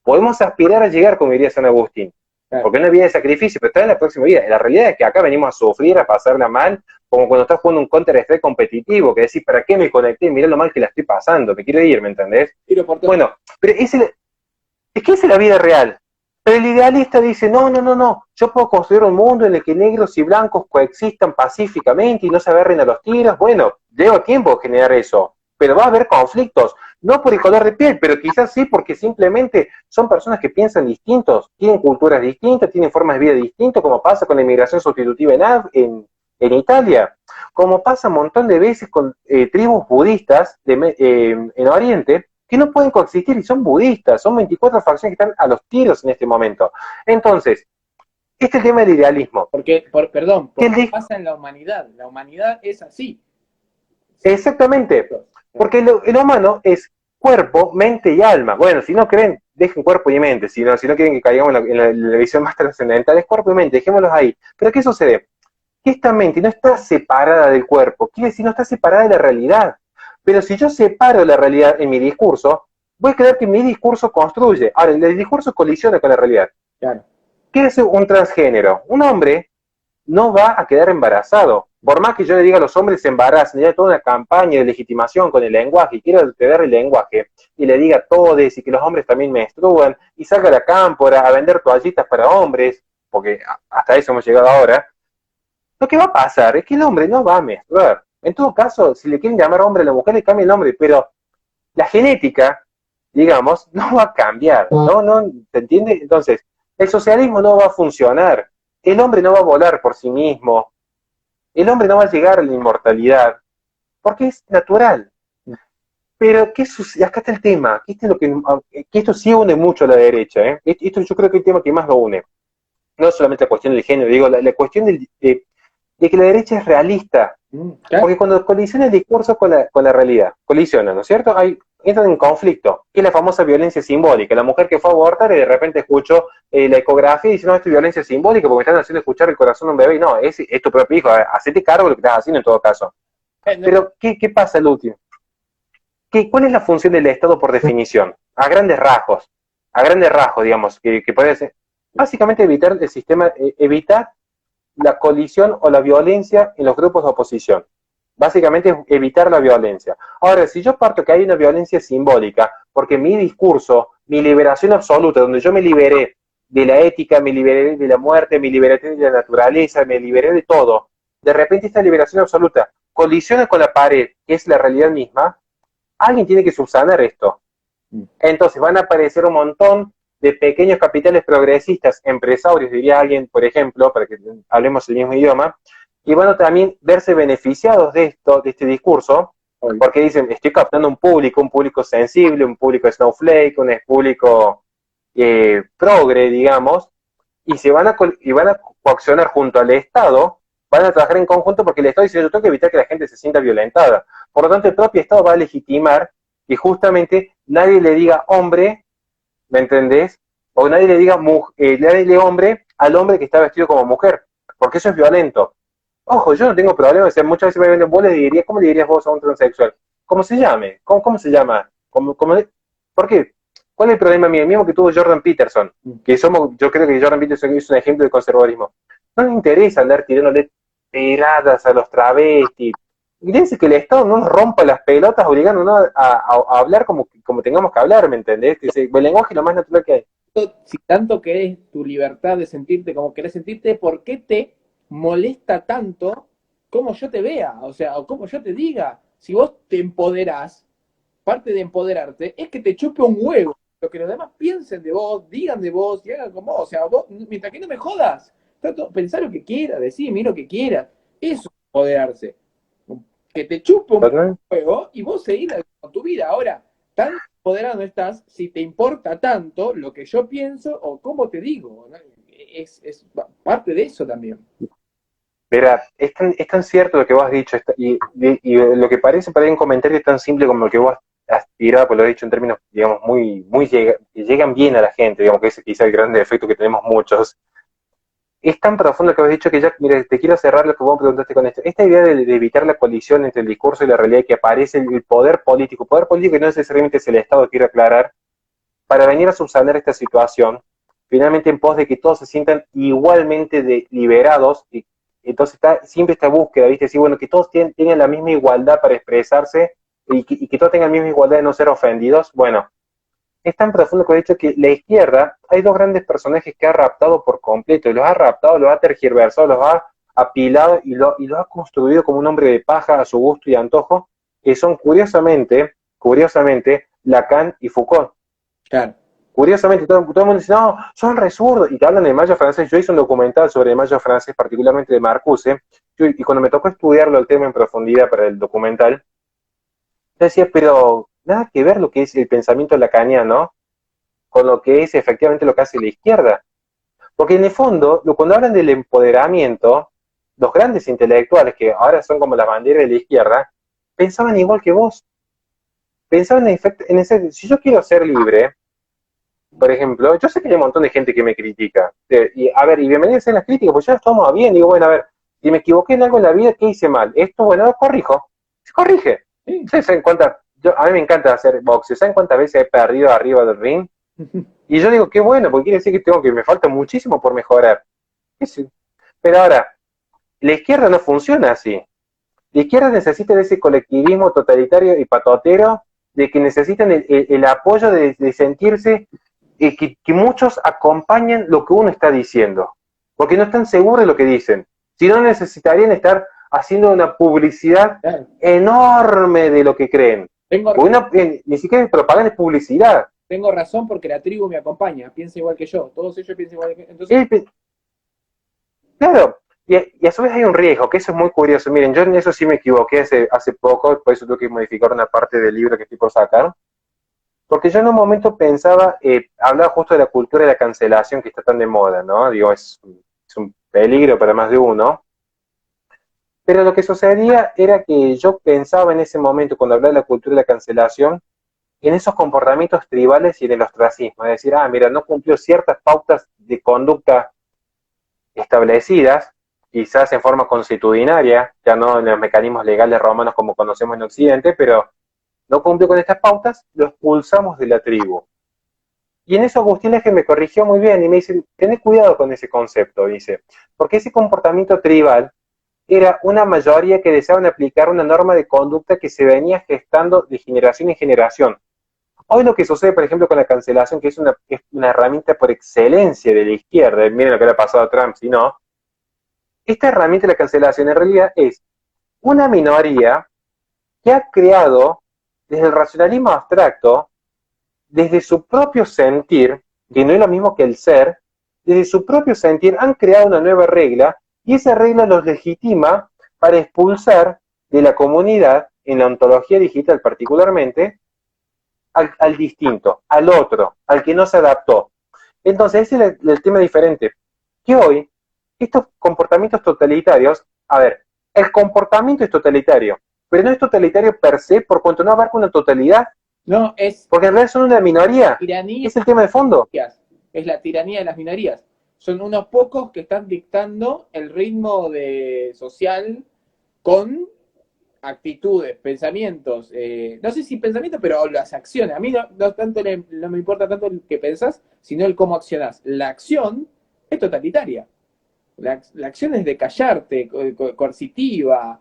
Podemos aspirar a llegar, como diría San Agustín, porque es una vida de sacrificio, pero está en la próxima vida. La realidad es que acá venimos a sufrir, a pasarla mal, como cuando estás jugando un Counter-Strike competitivo, que decís, ¿para qué me conecté? Mirá lo mal que la estoy pasando, me quiero ir, ¿me entendés? Bueno, pero es que esa es la vida real. Pero el idealista dice, no, no, no, no, yo puedo construir un mundo en el que negros y blancos coexistan pacíficamente y no se agarren a los tiros. Bueno, lleva tiempo generar eso, pero va a haber conflictos, no por el color de piel, pero quizás sí porque simplemente son personas que piensan distintos, tienen culturas distintas, tienen formas de vida distintas, como pasa con la inmigración sustitutiva en Italia, como pasa un montón de veces con tribus budistas en Oriente, que no pueden coexistir y son budistas, son 24 facciones que están a los tiros en este momento. Entonces, este es el tema del idealismo. Perdón, porque pasa en la humanidad es así. Exactamente, porque el humano es cuerpo, mente y alma. Bueno, si no creen, dejen cuerpo y mente, si no quieren que caigamos en la visión más trascendental, es cuerpo y mente, dejémoslos ahí. Pero ¿qué sucede? Que esta mente no está separada del cuerpo, quiere decir no está separada de la realidad. Pero si yo separo la realidad en mi discurso, voy a creer que mi discurso construye. Ahora, el discurso colisiona con la realidad. Claro. ¿Qué es un transgénero? Un hombre no va a quedar embarazado. Por más que yo le diga a los hombres se embarazan, y hay toda una campaña de legitimación con el lenguaje, y quiero alterar el lenguaje, y le diga todes, y que los hombres también menstrúan, y salga a la cámpora a vender toallitas para hombres, porque hasta eso hemos llegado ahora, lo que va a pasar es que el hombre no va a menstruar. En todo caso, si le quieren llamar hombre a la mujer, le cambia el nombre, pero la genética, digamos, no va a cambiar, ¿no? ¿Se entiende? Entonces, el socialismo no va a funcionar, el hombre no va a volar por sí mismo, el hombre no va a llegar a la inmortalidad, porque es natural. Pero, ¿qué sucede? Acá está el tema, que esto sí une mucho a la derecha, ¿eh? Esto yo creo que es el tema que más lo une. No solamente la cuestión del género, digo, la cuestión de que la derecha es realista. Claro. Porque cuando colisiona el discurso con la realidad, colisiona, ¿no es cierto? Entran en conflicto, que es la famosa violencia simbólica. La mujer que fue a abortar y de repente escuchó la ecografía y dice, no, esto es violencia simbólica porque me están haciendo escuchar el corazón de un bebé. Y no, es tu propio hijo, hacete cargo de lo que estás haciendo en todo caso. Pero, ¿qué pasa, Luti? ¿Cuál es la función del Estado por definición? A grandes rasgos, digamos, que puede ser, básicamente evitar el sistema, evitar la colisión o la violencia en los grupos de oposición. Básicamente es evitar la violencia. Ahora, si yo parto que hay una violencia simbólica, porque mi discurso, mi liberación absoluta, donde yo me liberé de la ética, me liberé de la muerte, me liberé de la naturaleza, me liberé de todo, de repente esta liberación absoluta colisiona con la pared, que es la realidad misma, alguien tiene que subsanar esto. Entonces van a aparecer un montón de pequeños capitales progresistas, empresarios, diría alguien, por ejemplo, para que hablemos el mismo idioma, y van a también verse beneficiados de este discurso, porque dicen, estoy captando un público sensible, un público snowflake, un público progre, digamos, y van a coaccionar junto al Estado, van a trabajar en conjunto porque el Estado dice, yo tengo que evitar que la gente se sienta violentada. Por lo tanto, el propio Estado va a legitimar que justamente nadie le diga hombre, ¿me entendés? O nadie le diga hombre al hombre que está vestido como mujer, porque eso es violento. Ojo, yo no tengo problema, o sea, muchas veces me venden vos ¿cómo le dirías vos a un transexual? ¿Cómo se llame? ¿Cómo se llama? ¿Por qué? ¿Cuál es el problema mío? El mismo que tuvo Jordan Peterson, yo creo que Jordan Peterson es un ejemplo de conservadurismo. No le interesa andar tirándole tiradas a los travestis. Dice que el Estado no nos rompa las pelotas obligándonos a hablar como tengamos que hablar, ¿me entendés? Dice, el lenguaje es lo más natural que hay. Si tanto querés tu libertad de sentirte como querés sentirte, ¿por qué te molesta tanto cómo yo te vea? O sea, o cómo yo te diga. Si vos te empoderás, parte de empoderarte es que te chupe un huevo lo que los demás piensen de vos, digan de vos y hagan como vos. O sea, vos, mientras que no me jodas, pensá lo que quieras, decime lo que quieras. Eso es empoderarse. Que te chupe un huevo y vos seguís con tu vida. Ahora, tan empoderado no estás si te importa tanto lo que yo pienso o cómo te digo. ¿No? Es parte de eso también. Verá, es tan cierto lo que vos has dicho, y lo que parece para un comentario tan simple como lo que vos has tirado, pues lo he dicho en términos, digamos, que llegan bien a la gente, digamos que ese quizá el gran defecto que tenemos muchos. Es tan profundo lo que has dicho que ya, mira, te quiero cerrar lo que vos preguntaste con esto. Esta idea de evitar la colisión entre el discurso y la realidad, que aparece el poder político que no necesariamente es el Estado, quiero aclarar, para venir a subsanar esta situación, finalmente en pos de que todos se sientan igualmente liberados, y entonces está siempre esta búsqueda, ¿viste? Decir, bueno, que todos tengan la misma igualdad para expresarse y que todos tengan la misma igualdad de no ser ofendidos. Bueno, es tan profundo que he dicho que la izquierda, hay dos grandes personajes que ha raptado por completo, y los ha raptado, los ha tergiversado, los ha apilado y lo ha construido como un hombre de paja a su gusto y antojo, que son curiosamente, Lacan y Foucault. Claro. Curiosamente, todo el mundo dice, no, son re zurdos, y te hablan de mayo francés. Yo hice un documental sobre el mayo francés, particularmente de Marcuse, y cuando me tocó estudiarlo el tema en profundidad para el documental, yo decía, pero nada que ver lo que es el pensamiento lacaniano con lo que es efectivamente lo que hace la izquierda. Porque en el fondo, cuando hablan del empoderamiento, los grandes intelectuales, que ahora son como la bandera de la izquierda, pensaban igual que vos. Pensaban en ese, si yo quiero ser libre, por ejemplo, yo sé que hay un montón de gente que me critica. Y a ver, y bienvenidos a las críticas, pues yo las tomo a bien. Digo, bueno, a ver, si me equivoqué en algo en la vida, ¿qué hice mal? Esto, bueno, lo corrijo. Se corrige. Sí. ¿Saben cuántas? A mí me encanta hacer boxeo. ¿Saben cuántas veces he perdido arriba del ring? Y yo digo, qué bueno, porque quiere decir que me falta muchísimo por mejorar. Pero ahora, la izquierda no funciona así. La izquierda necesita de ese colectivismo totalitario y patotero, de que necesitan el apoyo de sentirse, que muchos acompañan lo que uno está diciendo, porque no están seguros de lo que dicen. Si no, necesitarían estar haciendo una publicidad enorme de lo que creen. Ni siquiera es propaganda, es publicidad. Tengo razón porque la tribu me acompaña, piensa igual que yo, todos ellos piensan igual que yo. Entonces... Claro, y a su vez hay un riesgo, que eso es muy curioso. Miren, yo en eso sí me equivoqué hace poco, por eso tuve que modificar una parte del libro que estoy por sacar, porque yo en un momento pensaba, hablaba justo de la cultura de la cancelación que está tan de moda, ¿no? Digo, es un peligro para más de uno. Pero lo que sucedía era que yo pensaba en ese momento, cuando hablaba de la cultura de la cancelación, en esos comportamientos tribales y en el ostracismo. Es decir, mira, no cumplió ciertas pautas de conducta establecidas, quizás en forma consuetudinaria, ya no en los mecanismos legales romanos como conocemos en Occidente, pero no cumplió con estas pautas, lo expulsamos de la tribu. Y en eso Agustín Laje me corrigió muy bien y me dice, tened cuidado con ese concepto, dice, porque ese comportamiento tribal era una mayoría que deseaban aplicar una norma de conducta que se venía gestando de generación en generación. Hoy lo que sucede, por ejemplo, con la cancelación, que es una herramienta por excelencia de la izquierda, miren lo que le ha pasado a Trump, si no, esta herramienta de la cancelación en realidad es una minoría que ha creado desde el racionalismo abstracto, desde su propio sentir, que no es lo mismo que el ser, desde su propio sentir han creado una nueva regla y esa regla los legitima para expulsar de la comunidad, en la ontología digital particularmente, al distinto, al otro, al que no se adaptó. Entonces, ese es el tema diferente. Que hoy, estos comportamientos totalitarios, a ver, el comportamiento es totalitario, pero no es totalitario per se, por cuanto no abarca una totalidad. No, es... Porque en realidad son una minoría. Es el tema de fondo. Es la tiranía de las minorías. Son unos pocos que están dictando el ritmo social con actitudes, pensamientos, no sé si pensamientos, pero las acciones. A mí no me importa tanto el que pensás, sino el cómo accionás. La acción es totalitaria. La acción es de callarte, coercitiva,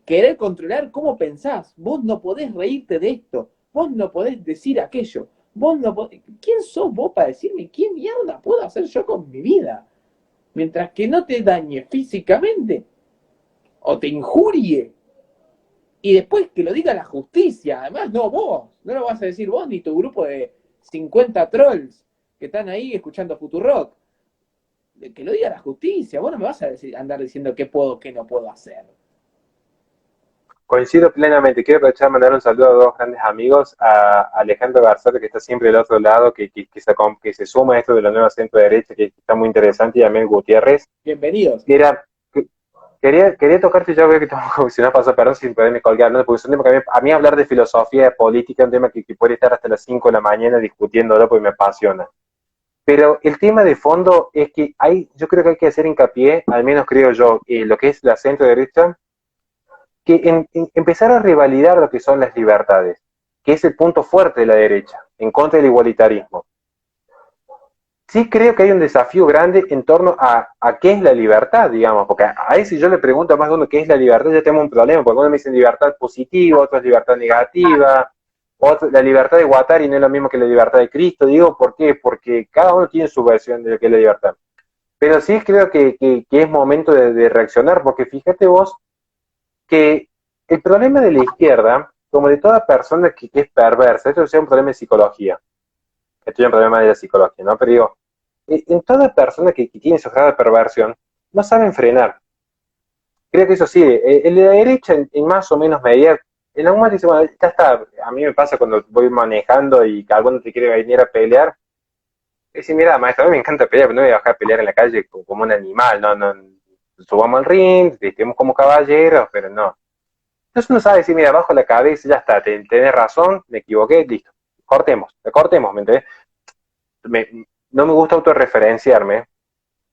querer controlar cómo pensás. Vos no podés reírte de esto, vos no podés decir aquello, vos no podés... ¿Quién sos vos para decirme qué mierda puedo hacer yo con mi vida? Mientras que no te dañe físicamente o te injurie. Y después que lo diga la justicia, además no vos, no lo vas a decir vos ni tu grupo de 50 trolls que están ahí escuchando Futurock. Que lo diga la justicia, vos no me vas a andar diciendo qué puedo, qué no puedo hacer. Coincido plenamente, quiero aprovechar de mandar un saludo a dos grandes amigos, a Alejandro Garzón, que está siempre del otro lado, que se suma a esto de la nueva centro derecha, que está muy interesante, y a Mel Gutiérrez. Bienvenidos. Quería tocarte, ya veo que tengo como si no pasó, perdón sin poderme colgar, ¿no? Porque es un tema que a mí hablar de filosofía, de política, es un tema que puede estar hasta las 5 de la mañana discutiéndolo porque me apasiona. Pero el tema de fondo es que yo creo que hay que hacer hincapié, al menos creo yo, lo que es la centro derecha, que en empezar a revalidar lo que son las libertades, que es el punto fuerte de la derecha, en contra del igualitarismo. Sí creo que hay un desafío grande en torno a qué es la libertad, digamos, porque ahí si yo le pregunto a más de uno qué es la libertad, ya tengo un problema, porque uno me dice libertad positiva, otro es libertad negativa, La libertad de Guattari no es lo mismo que la libertad de Cristo, digo, ¿por qué? Porque cada uno tiene su versión de lo que es la libertad. Pero sí creo que es momento de reaccionar, porque fíjate vos que el problema de la izquierda, como de toda persona que es perversa, esto es un problema de psicología, esto es un problema de la psicología, ¿no? Pero digo, en toda persona que tiene ese grado de perversión, no saben frenar. Creo que eso sí, el de la derecha en más o menos medida, en algún momento dice, bueno, ya está, a mí me pasa cuando voy manejando y que alguno te quiere venir a pelear, es decir, mira, maestro, a mí me encanta pelear, pero no voy a bajar a pelear en la calle como un animal, no, no, subamos al ring, estemos como caballeros, pero no. Entonces uno sabe decir, mira, bajo la cabeza, ya está, tenés razón, me equivoqué, listo, cortemos, ¿me entendés? Me, no me gusta autorreferenciarme,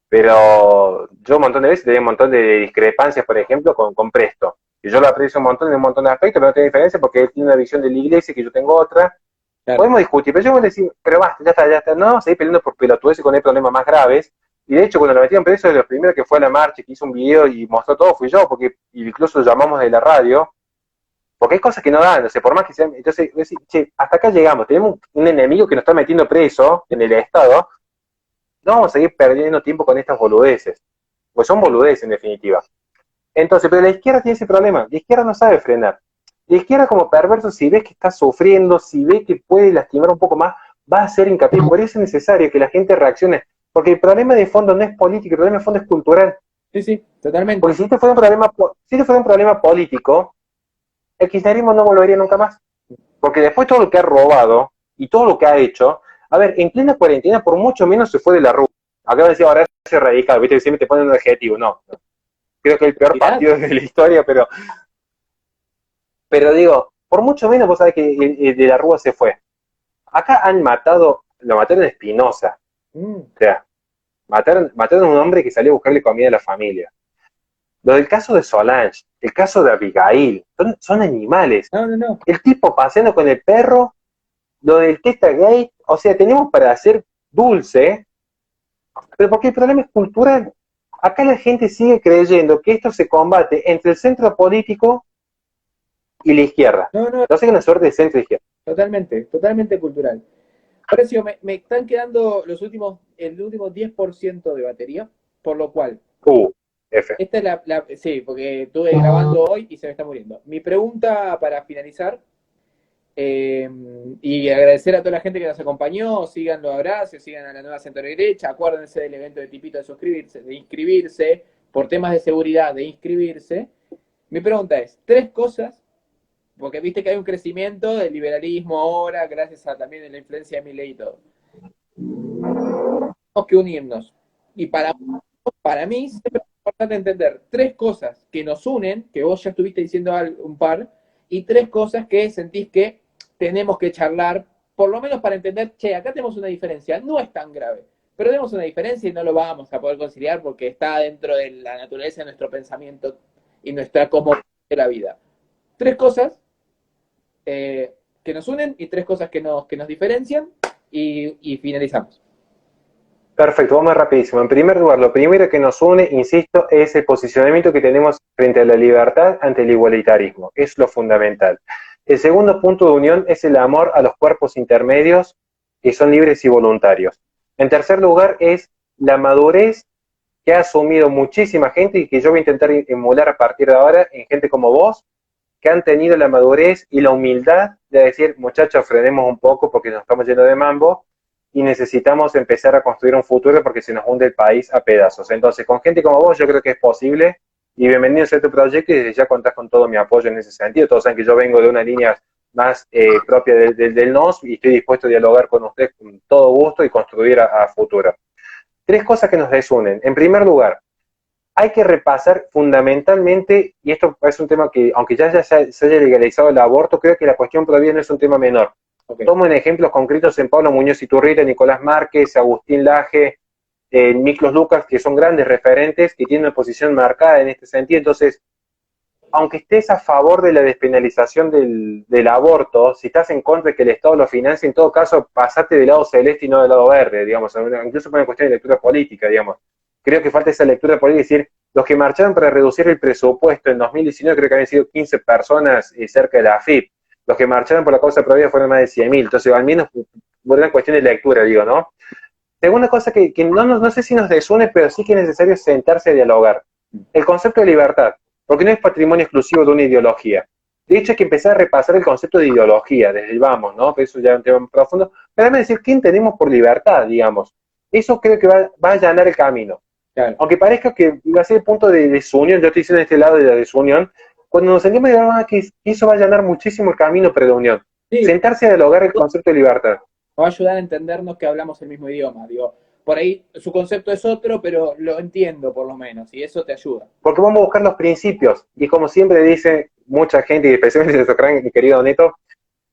pero yo un montón de veces tenía un montón de discrepancias, por ejemplo, con Presto. Y yo lo aprecio un montón en un montón de aspectos, pero no tiene diferencia porque él tiene una visión de la iglesia que yo tengo otra. Claro. Podemos discutir, pero yo voy a decir, pero basta, ya está, no, seguir peleando por pelotudeces con el problemas más graves. Y de hecho, cuando lo metieron preso, de los primeros que fue a la marcha, que hizo un video y mostró todo, fui yo, porque incluso lo llamamos de la radio, porque hay cosas que no dan, o sea, por más que sean, entonces, decir, che, hasta acá llegamos, tenemos un enemigo que nos está metiendo preso en el Estado, no vamos a seguir perdiendo tiempo con estas boludeces, pues son boludeces en definitiva. Entonces, pero la izquierda tiene ese problema, la izquierda no sabe frenar. La izquierda como perverso, si ve que está sufriendo, si ve que puede lastimar un poco más, va a hacer hincapié. Por eso es necesario que la gente reaccione, porque el problema de fondo no es político, el problema de fondo es cultural. Sí, totalmente. Porque si este fuera un problema político, el kirchnerismo no volvería nunca más. Porque después todo lo que ha robado y todo lo que ha hecho, a ver, en plena cuarentena por mucho menos se fue de la ruta. Acabo de decir, ahora es radical, viste que siempre te ponen un adjetivo, no. Creo que el peor partido de la historia, pero digo, por mucho menos vos sabés que el de la Rúa se fue. Acá lo mataron a Espinosa. O sea, mataron a un hombre que salió a buscarle comida a la familia. Lo del caso de Solange, el caso de Abigail, son animales. No. El tipo paseando con el perro, lo del Teta Gay, o sea, tenemos para hacer dulce, pero porque el problema es cultural. Acá la gente sigue creyendo que esto se combate entre el centro político y la izquierda. No. Entonces hay una suerte de centro izquierda. Totalmente cultural. Precio, me están quedando el último 10% de batería, por lo cual. F. Esta es sí, porque estuve grabando hoy y se me está muriendo. Mi pregunta para finalizar, y agradecer a toda la gente que nos acompañó, sigan los abrazos, sigan a la nueva centro derecha, acuérdense del evento de Tipito de inscribirse, por temas de seguridad, de inscribirse. Mi pregunta es, 3 cosas, porque viste que hay un crecimiento del liberalismo ahora, gracias a también la influencia de Milei y todo. Tenemos que unirnos. Y para mí siempre es importante entender 3 cosas que nos unen, que vos ya estuviste diciendo un par, y 3 cosas que sentís que tenemos que charlar, por lo menos para entender, che, acá tenemos una diferencia, no es tan grave, pero tenemos una diferencia y no lo vamos a poder conciliar porque está dentro de la naturaleza de nuestro pensamiento y nuestra comodidad de la vida. 3 cosas que nos unen y 3 cosas que nos diferencian y finalizamos. Perfecto, vamos rapidísimo. En primer lugar, lo primero que nos une, insisto, es el posicionamiento que tenemos frente a la libertad ante el igualitarismo. Es lo fundamental. El segundo punto de unión es el amor a los cuerpos intermedios que son libres y voluntarios. En tercer lugar es la madurez que ha asumido muchísima gente y que yo voy a intentar emular a partir de ahora en gente como vos, que han tenido la madurez y la humildad de decir, muchachos, frenemos un poco porque nos estamos yendo de mambo y necesitamos empezar a construir un futuro porque se nos hunde el país a pedazos. Entonces, con gente como vos yo creo que es posible y bienvenidos a tu proyecto y desde ya contás con todo mi apoyo en ese sentido. Todos saben que yo vengo de una línea más propia del NOS y estoy dispuesto a dialogar con ustedes con todo gusto y construir a futuro. 3 cosas que nos desunen. En primer lugar, hay que repasar fundamentalmente, y esto es un tema que, aunque ya se haya legalizado el aborto, creo que la cuestión todavía no es un tema menor. Okay. Tomo en ejemplos concretos en Pablo Muñoz Iturrita, Nicolás Márquez, Agustín Laje, Miklos Lucas, que son grandes referentes, que tienen una posición marcada en este sentido. Entonces, aunque estés a favor de la despenalización del aborto, si estás en contra de que el Estado lo financie, en todo caso, pasate del lado celeste y no del lado verde, digamos, incluso por una cuestión de lectura política, digamos. Creo que falta esa lectura política, es decir, los que marcharon para reducir el presupuesto en 2019, creo que habían sido 15 personas cerca de la AFIP. los que marcharon por la causa pro vida fueron más de 100.000, entonces al menos por una cuestión de lectura, digo, ¿no? Segunda cosa que no sé si nos desune, pero sí que es necesario sentarse a dialogar. El concepto de libertad, porque no es patrimonio exclusivo de una ideología. De hecho, hay que empezar a repasar el concepto de ideología, desde el vamos, ¿no? Eso ya es un tema muy profundo. Pero además decir, ¿qué entendemos por libertad, digamos? Eso creo que va a allanar el camino. Claro. Aunque parezca que va a ser el punto de desunión, yo estoy diciendo de este lado de la desunión, cuando nos sentimos de verdad que eso va a allanar muchísimo el camino para la unión. Sí, Sentarse a dialogar el concepto de libertad. va a ayudar a entendernos que hablamos el mismo idioma. Digo, por ahí su concepto es otro, pero lo entiendo por lo menos, y eso te ayuda. Porque vamos a buscar los principios. Y como siempre dice mucha gente, y especialmente nuestro gran y querido Neto,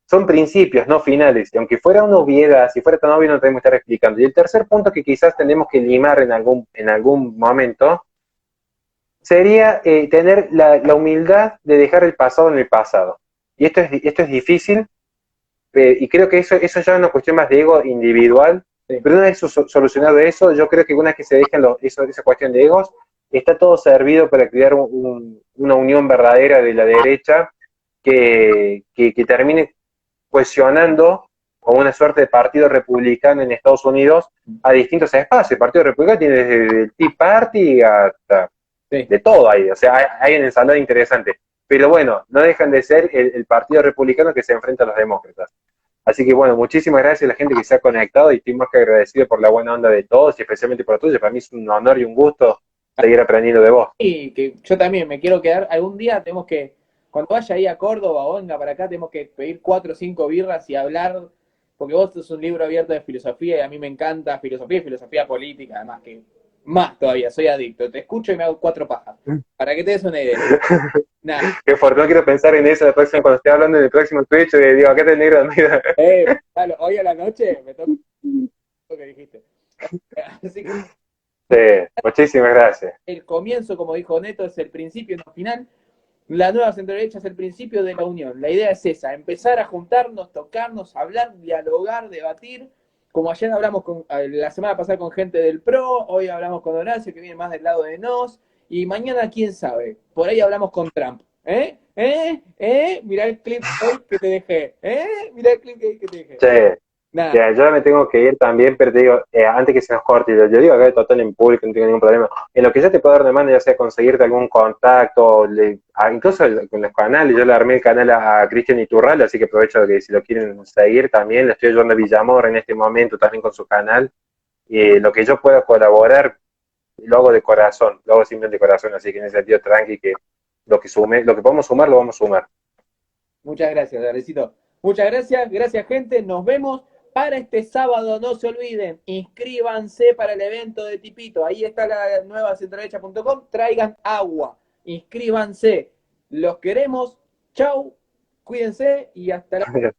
son principios, no finales. Y aunque fuera una obviedad, si fuera tan obvio, no tenemos que estar explicando. Y el tercer punto que quizás tenemos que limar en algún momento sería tener la humildad de dejar el pasado en el pasado. Y esto es difícil, y creo que eso ya es una cuestión más de ego individual. Sí. Pero una vez solucionado eso, yo creo que una vez que se dejan esa cuestión de egos, está todo servido para crear una unión verdadera de la derecha que termine cohesionando como una suerte de partido republicano en Estados Unidos a distintos espacios. El Partido Republicano tiene desde el Tea Party hasta Sí. de todo ahí, o sea, hay una ensalada interesante. Pero bueno, no dejan de ser el Partido Republicano que se enfrenta a los demócratas. Así que bueno, muchísimas gracias a la gente que se ha conectado y estoy más que agradecido por la buena onda de todos y especialmente por tuyo. Para mí es un honor y un gusto seguir aprendiendo de vos. Y que yo también me quiero quedar, algún día tenemos que, cuando vaya ahí a Córdoba o venga para acá, tenemos que pedir 4 o 5 birras y hablar, porque vos sos un libro abierto de filosofía y a mí me encanta filosofía y filosofía política, además que más todavía, soy adicto, te escucho y me hago 4 pajas, para que te des una idea. Nada. Qué fuerte, no quiero pensar en eso la próxima, cuando esté hablando en el próximo Twitch, digo, acá está el negro, mira. Dale, hoy a la noche me toca lo que dijiste. Así que Sí, muchísimas gracias. el comienzo, como dijo Neto, es el principio, no el final. La nueva centro-derecha es el principio de la unión. La idea es esa, empezar a juntarnos, tocarnos, hablar, dialogar, debatir. Como ayer hablamos la semana pasada con gente del PRO, hoy hablamos con Horacio, que viene más del lado de NOS, y mañana, quién sabe, por ahí hablamos con Trump. Mirá el clip hoy que te dejé. Mirá el clip que te dejé. Sí. Nada. Ya, yo me tengo que ir también, pero te digo, antes que se nos corte, yo digo acá de total en público, no tengo ningún problema. En lo que ya te puedo dar de mano, ya sea conseguirte algún contacto, incluso con los canales, yo le armé el canal a Cristian Iturral, así que aprovecho que si lo quieren seguir también, le estoy ayudando a Villamor en este momento también con su canal. Lo que yo pueda colaborar, lo hago de corazón, lo hago simplemente de corazón, así que en ese sentido tranqui, que lo que podemos sumar, lo vamos a sumar. Muchas gracias, Darecito. Muchas gracias gente, nos vemos. Para este sábado, no se olviden, inscríbanse para el evento de Tipito. Ahí está la nueva centroderecha.com. Traigan agua, inscríbanse. Los queremos. Chau, cuídense y hasta la próxima.